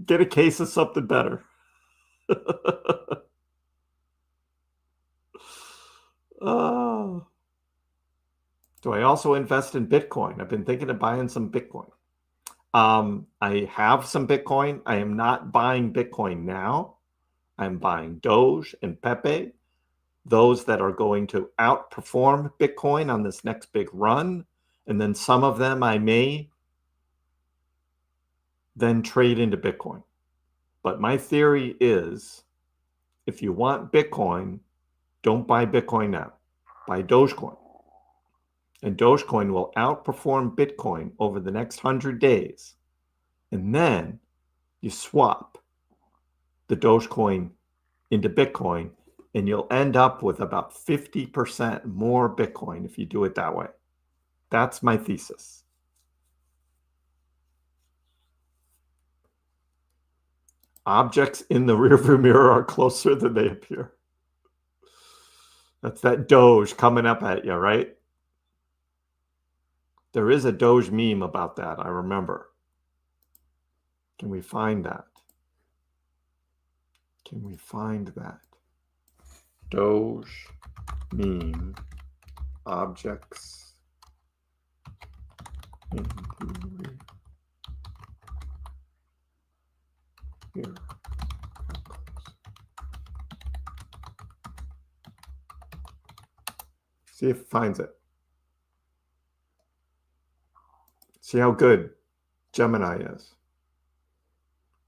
Get a case of something better. Oh. Do I also invest in Bitcoin? I've been thinking of buying some Bitcoin. I have some Bitcoin. I am not buying Bitcoin now. I'm buying Doge and Pepe, those that are going to outperform Bitcoin on this next big run. And then some of them I may then trade into Bitcoin. But my theory is if you want Bitcoin, don't buy Bitcoin now. Buy Dogecoin. And Dogecoin will outperform Bitcoin over the next 100 days. And then you swap the Dogecoin into Bitcoin, and you'll end up with about 50% more Bitcoin if you do it that way. That's my thesis. Objects in the rearview mirror are closer than they appear. That's that Doge coming up at you, right? There is a Doge meme about that, I remember. Can we find that? Can we find that? Doge meme objects in the rear. See if it finds it. See how good Gemini is.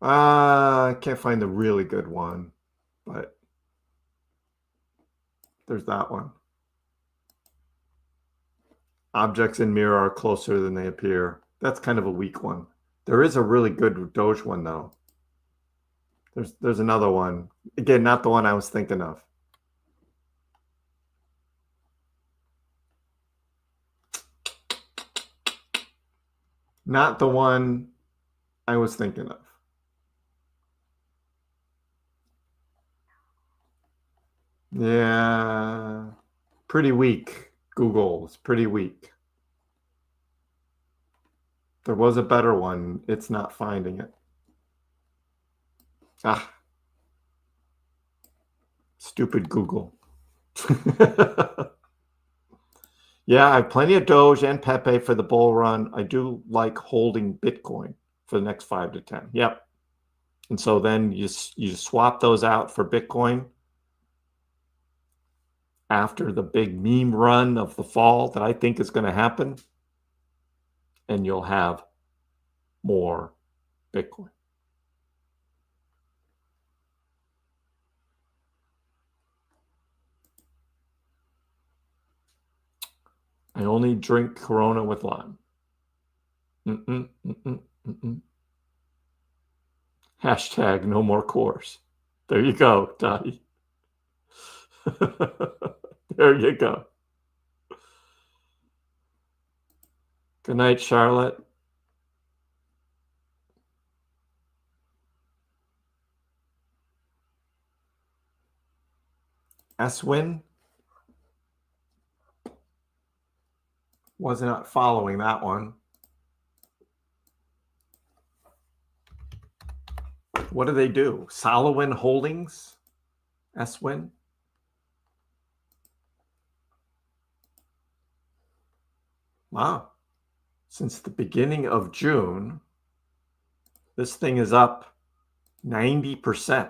I can't find the really good one, but there's that one. Objects in mirror are closer than they appear. That's kind of a weak one. There is a really good Doge one, though. There's another one. Again, not the one I was thinking of. Not the one I was thinking of. Yeah, pretty weak. Google is pretty weak. There was a better one. It's not finding it. Ah, stupid Google. Yeah, I have plenty of Doge and Pepe for the bull run. I do like holding Bitcoin for the next 5 to 10. Yep. And so then you swap those out for Bitcoin after the big meme run of the fall that I think is going to happen. And you'll have more Bitcoin. I only drink Corona with lime. Hashtag no more course. There you go, Dottie. There you go. Good night, Charlotte. Eswin was not following that one. What do they do? Solowin Holdings? Eswin? Wow. Since the beginning of June, this thing is up 90%.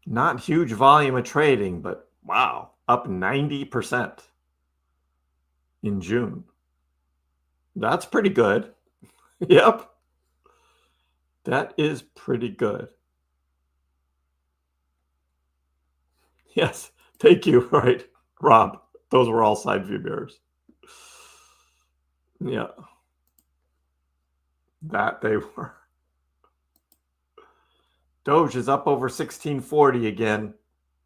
Not huge volume of trading, but wow, up 90% in June. That's pretty good. Yep. That is pretty good. Yes. Thank you. Right. Rob, those were all side view mirrors. Yeah. That they were. Doge is up over 1640 again.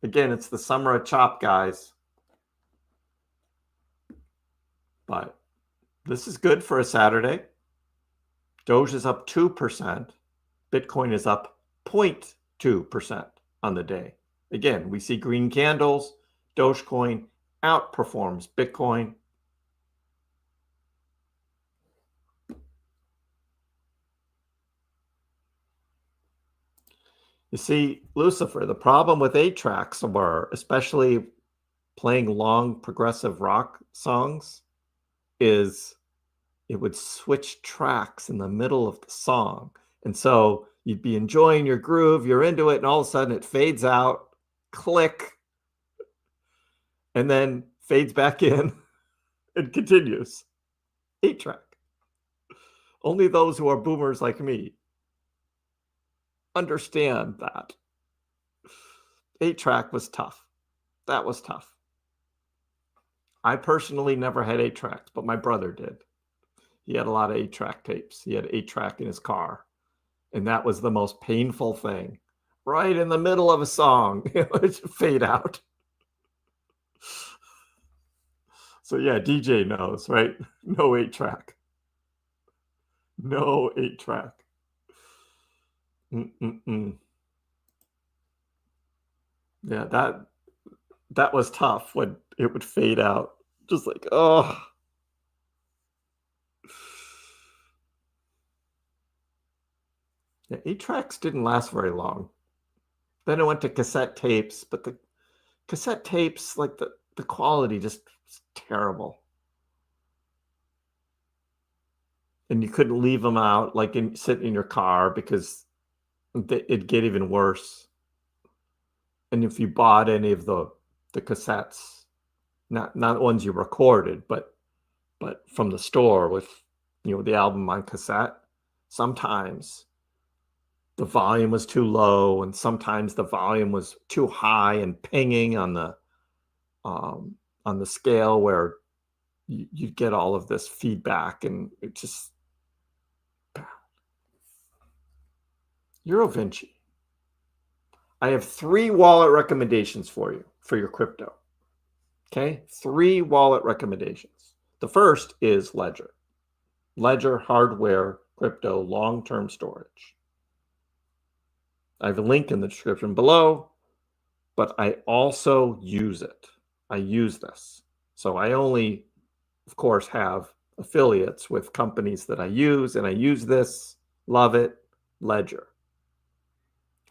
Again, it's the summer of chop, guys. But this is good for a Saturday. Doge is up 2%. Bitcoin is up 0.2% on the day. Again, we see green candles. Dogecoin outperforms Bitcoin. You see, Lucifer, the problem with 8-tracks were, especially playing long progressive rock songs, is it would switch tracks in the middle of the song. And so you'd be enjoying your groove, you're into it, and all of a sudden it fades out, click, and then fades back in and continues. 8-track. Only those who are boomers like me understand that. 8-track was tough. That was tough. I personally never had 8-tracks, but my brother did. He had a lot of 8-track tapes. He had 8-track in his car. And that was the most painful thing. Right in the middle of a song, it would fade out. So yeah, DJ knows, right? No 8-track. No 8-track. Yeah, that was tough when it would fade out. Just like, oh. Yeah, 8-tracks didn't last very long. Then it went to cassette tapes, but the cassette tapes, like the quality just was terrible. And you couldn't leave them out, like sitting in your car, because it'd get even worse. And if you bought any of the cassettes, not ones you recorded, but from the store with, the album on cassette, sometimes the volume was too low, and sometimes the volume was too high and pinging on the scale, where you'd get all of this feedback, and it just Eurovinci. I have 3 wallet recommendations for you for your crypto. Okay, 3 wallet recommendations. The first is Ledger. Ledger hardware crypto long-term storage. I have a link in the description below, but I also use it. I use this. So I only, of course, have affiliates with companies that I use, and I use this, love it, Ledger.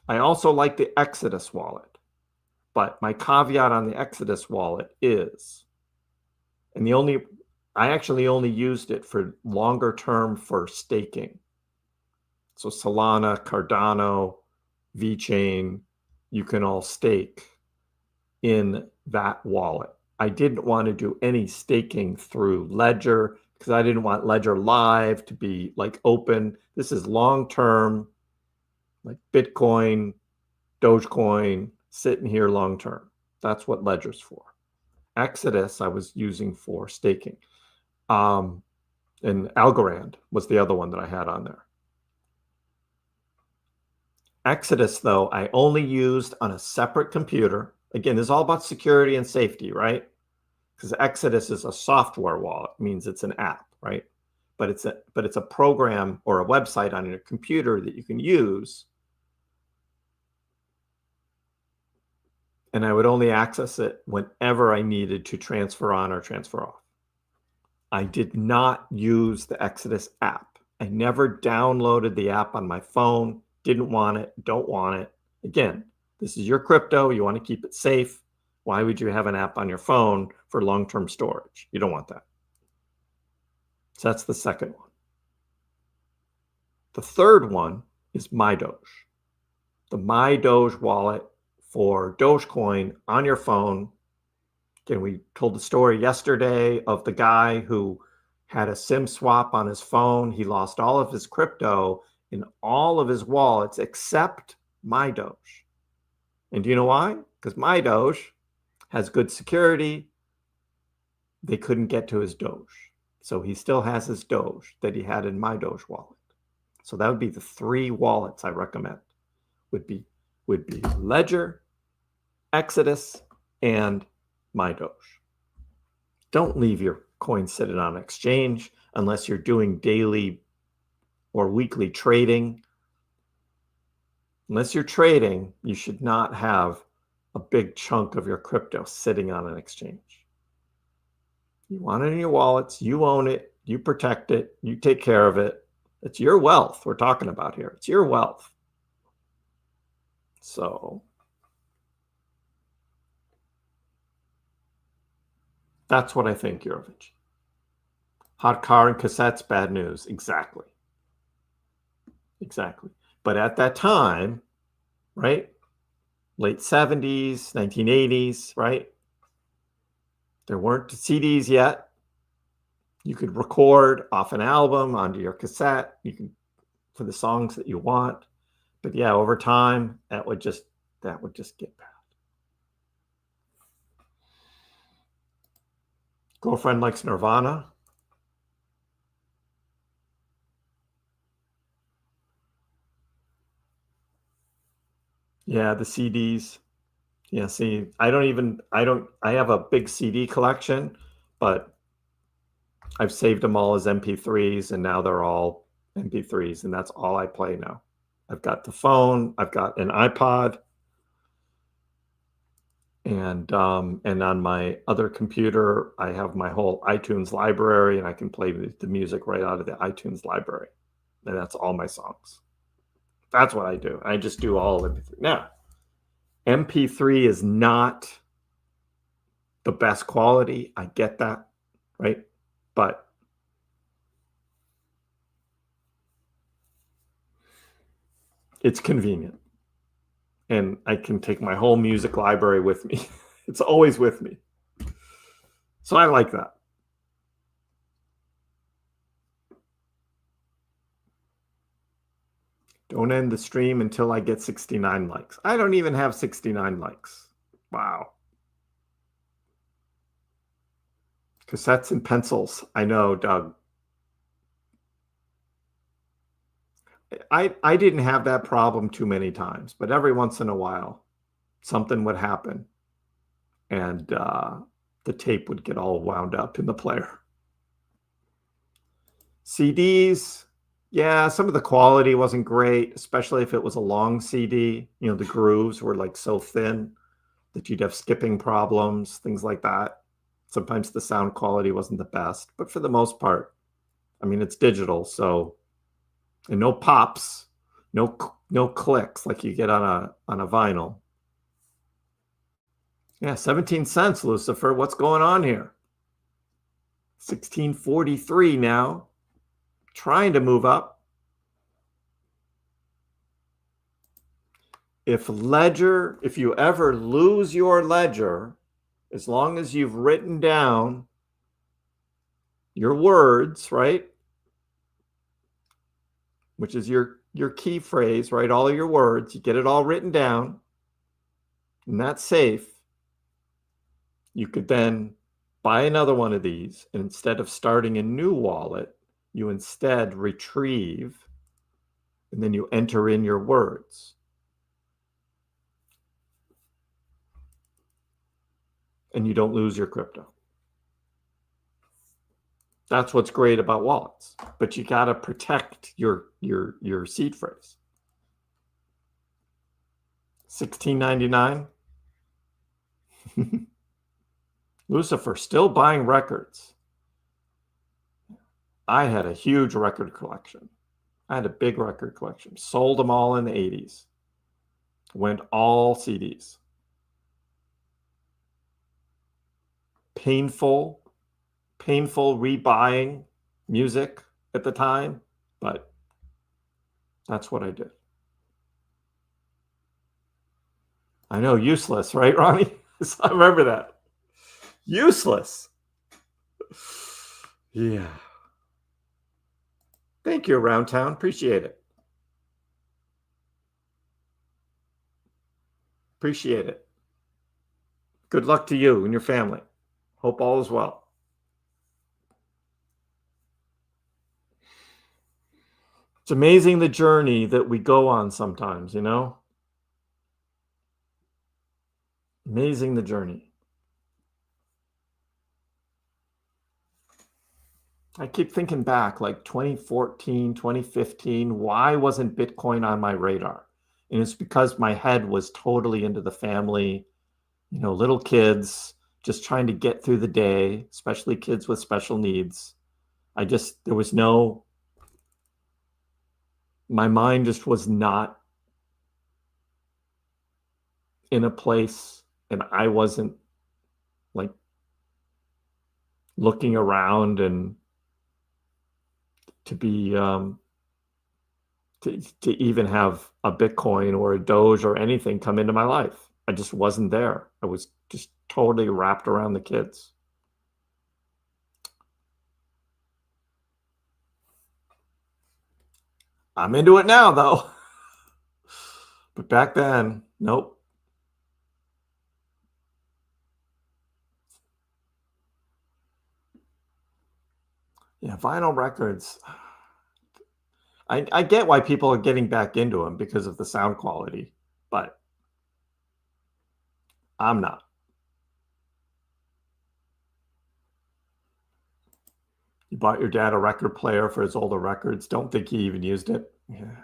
I also like the Exodus wallet, but my caveat on the Exodus wallet is, and I actually only used it for longer term for staking. So Solana, Cardano, VeChain, you can all stake in that wallet. I didn't want to do any staking through Ledger because I didn't want Ledger Live to be like open. This is long-term, like Bitcoin, Dogecoin, sitting here long-term. That's what Ledger's for. Exodus I was using for staking. And Algorand was the other one that I had on there. Exodus, though, I only used on a separate computer. Again, this is all about security and safety, right? Because Exodus is a software wallet, means it's an app, right? But it's a program or a website on your computer that you can use. And I would only access it whenever I needed to transfer on or transfer off. I did not use the Exodus app. I never downloaded the app on my phone. Didn't want it, don't want it. Again, this is your crypto. You want to keep it safe. Why would you have an app on your phone for long-term storage? You don't want that. So that's the second one. The third one is MyDoge. The MyDoge wallet for Dogecoin on your phone. Again, we told the story yesterday of the guy who had a SIM swap on his phone. He lost all of his crypto in all of his wallets except MyDoge. And do you know why? Because MyDoge has good security. They couldn't get to his Doge. So he still has his Doge that he had in MyDoge wallet. So that would be the 3 wallets I recommend. Would be Ledger, Exodus, and MyDoge. Don't leave your coins sitting on exchange unless you're doing daily or weekly trading. Unless you're trading, you should not have a big chunk of your crypto sitting on an exchange. You want it in your wallets, you own it, you protect it, you take care of it. It's your wealth we're talking about here. It's your wealth. So that's what I think, Yurovich. Hot car and cassettes, bad news. Exactly. Exactly. But at that time, right? Late 70s, 1980s, right? There weren't CDs yet. You could record off an album onto your cassette. You can for the songs that you want. But yeah, over time, that would just get bad. Girlfriend likes Nirvana. Yeah, the CDs. Yeah, see, I have a big CD collection, but I've saved them all as MP3s, and now they're all MP3s, and that's all I play now. I've got the phone, I've got an iPod, and on my other computer, I have my whole iTunes library, and I can play the music right out of the iTunes library, and that's all my songs. That's what I do. I just do all of MP3. Now, MP3 is not the best quality. I get that, right? But it's convenient. And I can take my whole music library with me. It's always with me. So I like that. Don't end the stream until I get 69 likes. I don't even have 69 likes. Wow. Cassettes and pencils. I know, Doug. I didn't have that problem too many times, but every once in a while, something would happen, and the tape would get all wound up in the player. CDs, yeah, some of the quality wasn't great, especially if it was a long CD. You know, the grooves were like so thin that you'd have skipping problems, things like that. Sometimes the sound quality wasn't the best, but for the most part, I mean, it's digital, so and no pops, no clicks like you get on a vinyl. Yeah, 17 cents, Lucifer. What's going on here? 1643 now. Trying to move up. If you ever lose your ledger, as long as you've written down your words, right? Which is your key phrase, right? All of your words, you get it all written down, and that's safe. You could then buy another one of these, and instead of starting a new wallet, you instead retrieve, and then you enter in your words. And you don't lose your crypto. That's what's great about wallets, but you got to protect your seed phrase. $16.99. Lucifer still buying records. I had a huge record collection. I had a big record collection. Sold them all in the 80s. Went all CDs. Painful rebuying music at the time, but that's what I did. I know, useless, right, Ronnie? I remember that. Useless. Yeah. Thank you, Around Town. Appreciate it. Appreciate it. Good luck to you and your family. Hope all is well. It's amazing the journey that we go on sometimes, you know? Amazing the journey. I keep thinking back, like 2014, 2015, why wasn't Bitcoin on my radar? And it's because my head was totally into the family, you know, little kids, just trying to get through the day, especially kids with special needs. There was no, my mind just was not in a place and I wasn't like looking around and to be to even have a Bitcoin or a Doge or anything come into my life. I just wasn't there. I was just totally wrapped around the kids. I'm into it now, though. But back then, nope. Yeah, vinyl records. I get why people are getting back into them because of the sound quality, but I'm not. You bought your dad a record player for his older records. Don't think he even used it. Yeah.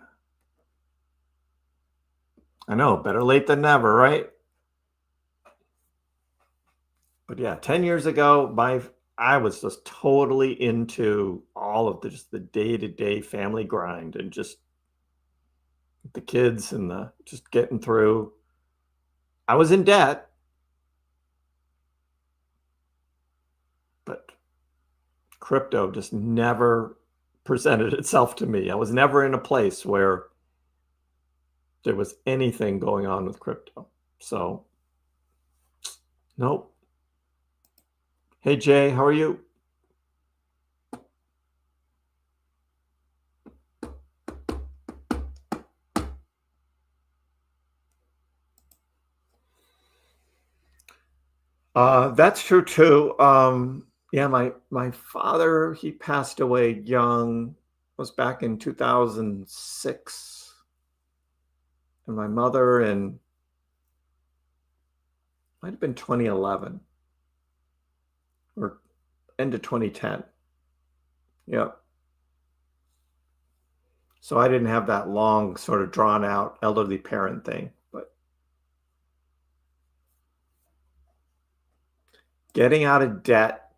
I know, better late than never, right? But yeah, 10 years ago, I was just totally into all of just the day-to-day family grind and just the kids and the just getting through. I was in debt, but crypto just never presented itself to me. I was never in a place where there was anything going on with crypto. So, nope. Hey, Jay, how are you? That's true too. Yeah, my father, he passed away young. It was back in 2006. And my mother in might have been 2011 or end of 2010. Yep. So I didn't have that long sort of drawn out elderly parent thing, but getting out of debt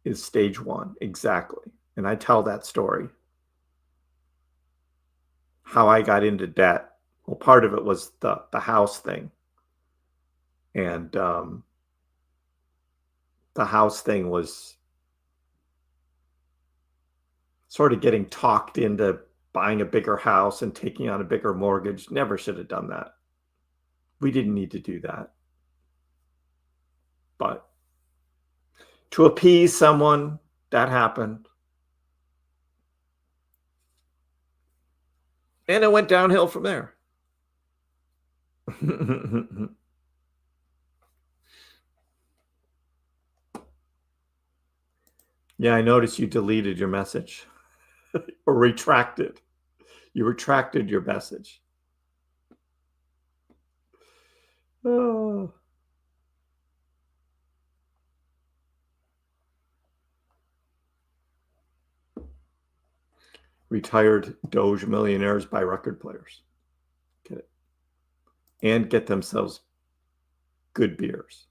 is stage one. Exactly. And I tell that story. How I got into debt. Well, part of it was the house thing. And the house thing was sort of getting talked into buying a bigger house and taking on a bigger mortgage. Never should have done that. We didn't need to do that. But to appease someone, that happened. And it went downhill from there. Yeah, I noticed you deleted your message or retracted. You retracted your message. Oh. Retired Doge millionaires buy record players. Get it. And get themselves good beers.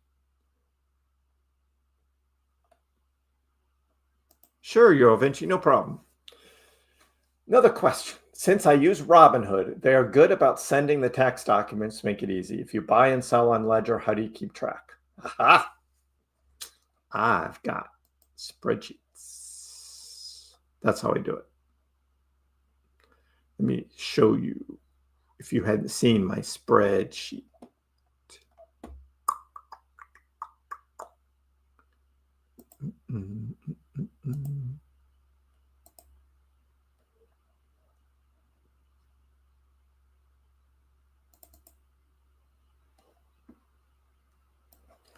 Sure, Eurovinci, no problem. Another question. Since I use Robinhood, they are good about sending the tax documents to make it easy. If you buy and sell on Ledger, how do you keep track? Aha! I've got spreadsheets. That's how I do it. Let me show you if you hadn't seen my spreadsheet.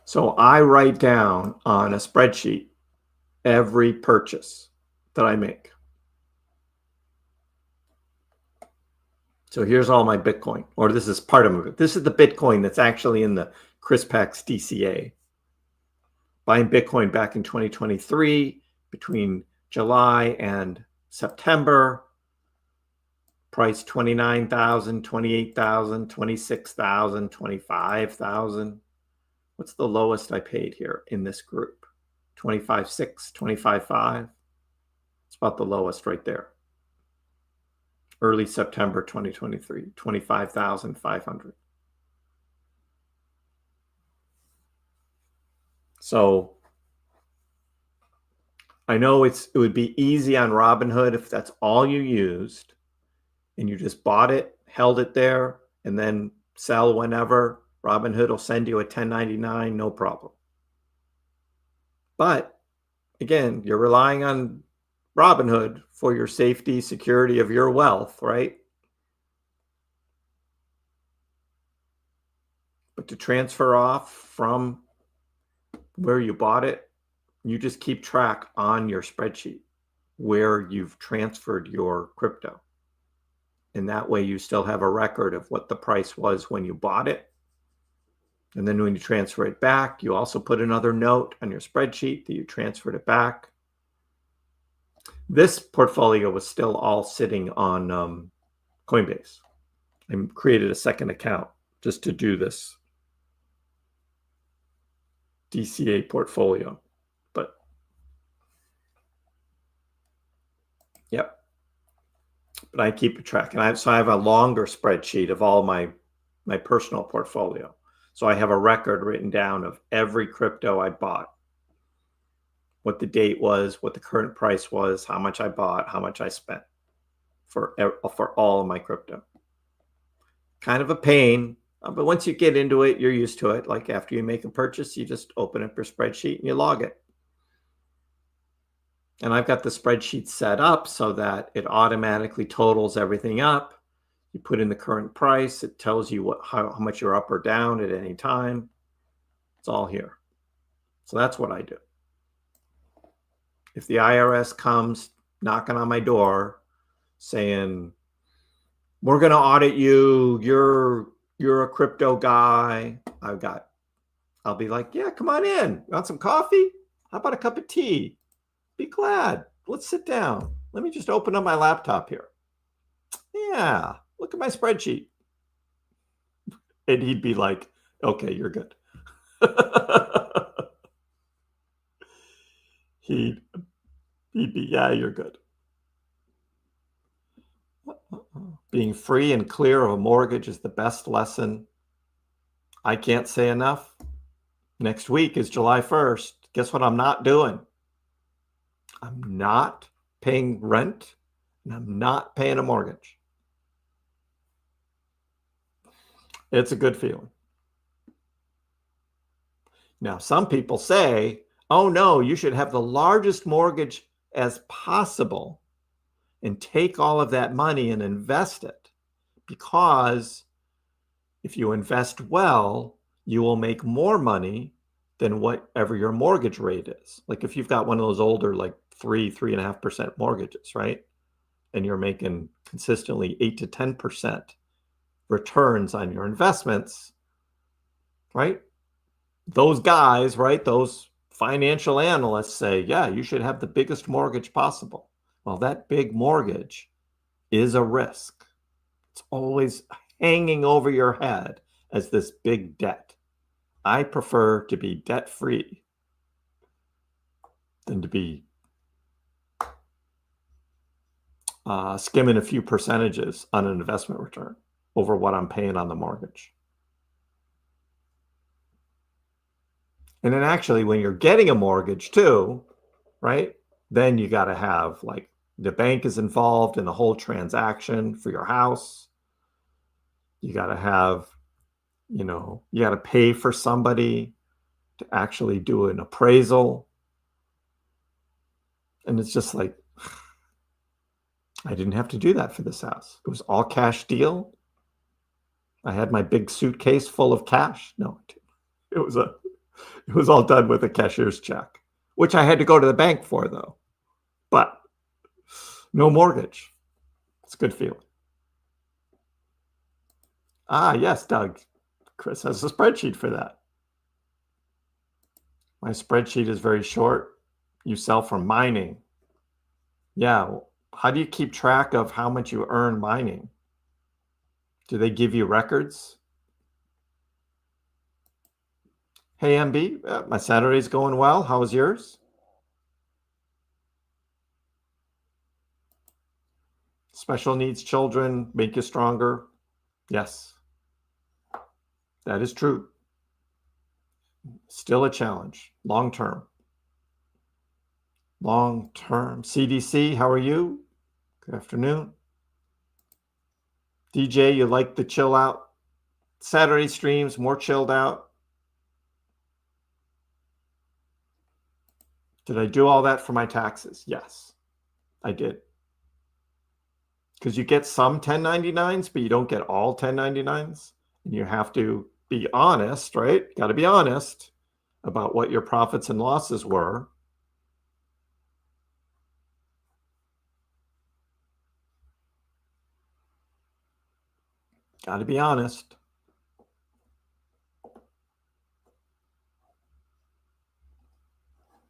So I write down on a spreadsheet every purchase that I make. So here's all my Bitcoin, or this is part of it. This is the Bitcoin that's actually in the KrissPax DCA. Buying Bitcoin back in 2023 between July and September. Price 29,000, 28,000, 26,000, 25,000. What's the lowest I paid here in this group? 25.6, 25.5. It's about the lowest right there. Early September 2023, 25,500. So I know it would be easy on Robinhood if that's all you used and you just bought it, held it there, and then sell whenever. Robinhood will send you a 1099, no problem. But again, you're relying on Robinhood for your safety, security of your wealth, right? But to transfer off from where you bought it, you just keep track on your spreadsheet where you've transferred your crypto. And that way you still have a record of what the price was when you bought it. And then when you transfer it back, you also put another note on your spreadsheet that you transferred it back. This portfolio was still all sitting on Coinbase. I created a second account just to do this DCA portfolio. But yep. But I keep a track. And so I have a longer spreadsheet of all my personal portfolio. So I have a record written down of every crypto I bought, what the date was, what the current price was, how much I bought, how much I spent for all of my crypto. Kind of a pain, but once you get into it, you're used to it. Like after you make a purchase, you just open up your spreadsheet and you log it. And I've got the spreadsheet set up so that it automatically totals everything up. You put in the current price. It tells you how much you're up or down at any time. It's all here. So that's what I do. If the IRS comes knocking on my door saying, we're going to audit you, you're a crypto guy, I'll be like, yeah, come on in. You want some coffee? How about a cup of tea? Be glad. Let's sit down. Let me just open up my laptop here. Yeah, look at my spreadsheet. And he'd be like, okay, you're good. He'd be, yeah, you're good. Being free and clear of a mortgage is the best lesson. I can't say enough. Next week is July 1st. Guess what I'm not doing? I'm not paying rent and I'm not paying a mortgage. It's a good feeling. Now, some people say, oh no, you should have the largest mortgage as possible and take all of that money and invest it, because if you invest well, you will make more money than whatever your mortgage rate is. Like if you've got one of those older, like 3.5% mortgages, right? And you're making consistently 8 to 10% returns on your investments, right? Those guys, right? Those financial analysts say, yeah, you should have the biggest mortgage possible. Well, that big mortgage is a risk. It's always hanging over your head as this big debt. I prefer to be debt-free than to be skimming a few percentages on an investment return over what I'm paying on the mortgage. And then actually, when you're getting a mortgage too, right, then you got to have, like, the bank is involved in the whole transaction for your house. You got to have, you got to pay for somebody to actually do an appraisal. And it's just like, I didn't have to do that for this house. It was all cash deal. I had my big suitcase full of cash. No, it was all done with a cashier's check, which I had to go to the bank for though. But no mortgage. It's a good feeling. Ah, yes, Doug. Kriss has a spreadsheet for that. My spreadsheet is very short. You sell from mining. Yeah. How do you keep track of how much you earn mining? Do they give you records? Hey, MB, my Saturday's going well. How was yours? Special needs children make you stronger. Yes, that is true. Still a challenge. Long term. Long term. CDC, how are you? Good afternoon. DJ, you like the chill out? Saturday streams, more chilled out. Did I do all that for my taxes? Yes, I did. Because you get some 1099s, but you don't get all 1099s. And you have to be honest, right? Got to be honest about what your profits and losses were. Got to be honest.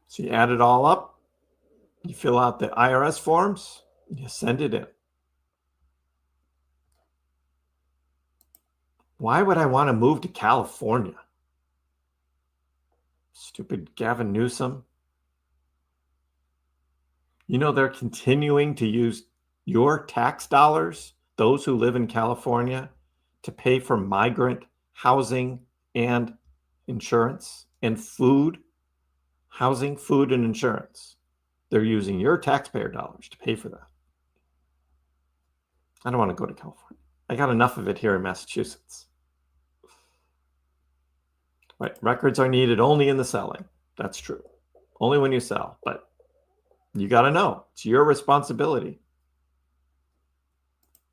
So you add it all up, you fill out the IRS forms, you send it in. Why would I want to move to California? Stupid Gavin Newsom. You know, they're continuing to use your tax dollars, those who live in California, to pay for migrant housing and insurance and food. Housing, food, and insurance. They're using your taxpayer dollars to pay for that. I don't want to go to California. I got enough of it here in Massachusetts. Right, records are needed only in the selling. That's true. Only when you sell, but you got to know. It's your responsibility.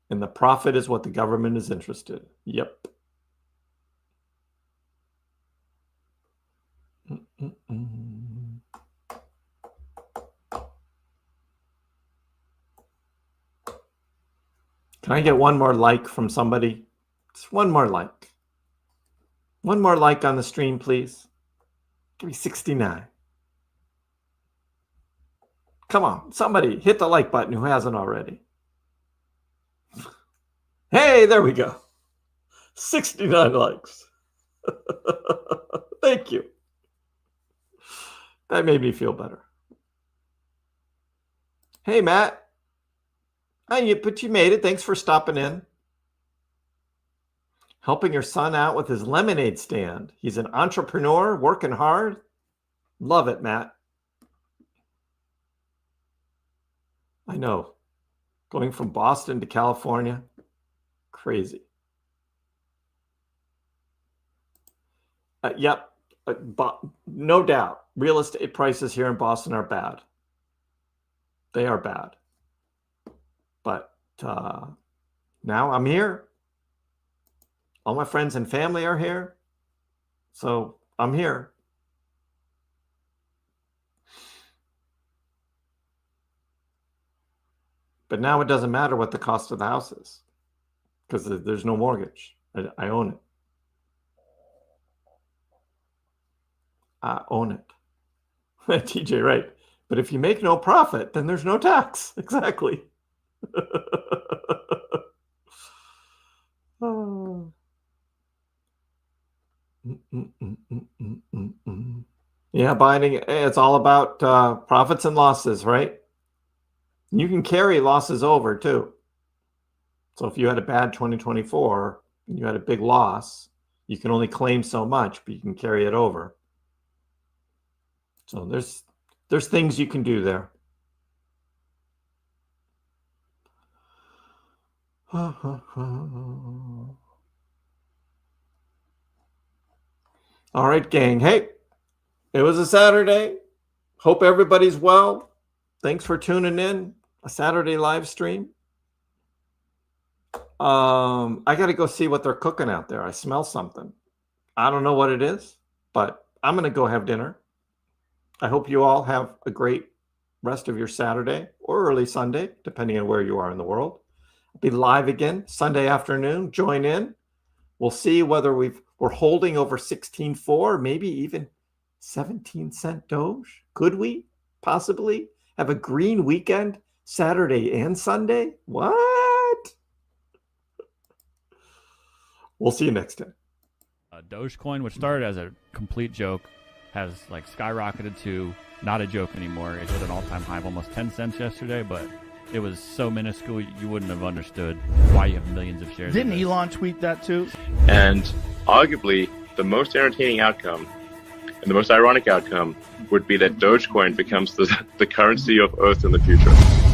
And the profit is what the government is interested in. Yep. Can I get one more like from somebody? Just one more like. One more like on the stream, please. Give me 69. Come on, somebody hit the like button who hasn't already. Hey, there we go. 69 likes. Thank you. That made me feel better. Hey, Matt. But you made it. Thanks for stopping in. Helping your son out with his lemonade stand. He's an entrepreneur, working hard. Love it, Matt. I know. Going from Boston to California. Crazy. Yep. No doubt. Real estate prices here in Boston are bad. They are bad. But now I'm here. All my friends and family are here. So I'm here. But now it doesn't matter what the cost of the house is because there's no mortgage. I own it. I own it. TJ, right. But if you make no profit, then there's no tax. Exactly. Oh. Yeah, buying. It's all about profits and losses, right? You can carry losses over too. So if you had a bad 2024 and you had a big loss, you can only claim so much, but you can carry it over. So there's things you can do there. All right, gang. Hey, it was a Saturday. Hope everybody's well. Thanks for tuning in. A Saturday live stream. I got to go see what they're cooking out there. I smell something. I don't know what it is, but I'm going to go have dinner. I hope you all have a great rest of your Saturday or early Sunday, depending on where you are in the world. I'll be live again Sunday afternoon. Join in. We'll see whether we're holding over 16.4, maybe even 17-cent Doge. Could we possibly have a green weekend Saturday and Sunday? What? We'll see you next time. Dogecoin, which started as a complete joke, has like skyrocketed to not a joke anymore. It hit an all-time high of almost 10 cents yesterday, but it was so minuscule you wouldn't have understood why you have millions of shares. Didn't Elon tweet that too? And arguably the most entertaining outcome And the most ironic outcome would be that Dogecoin becomes the currency of Earth in the future.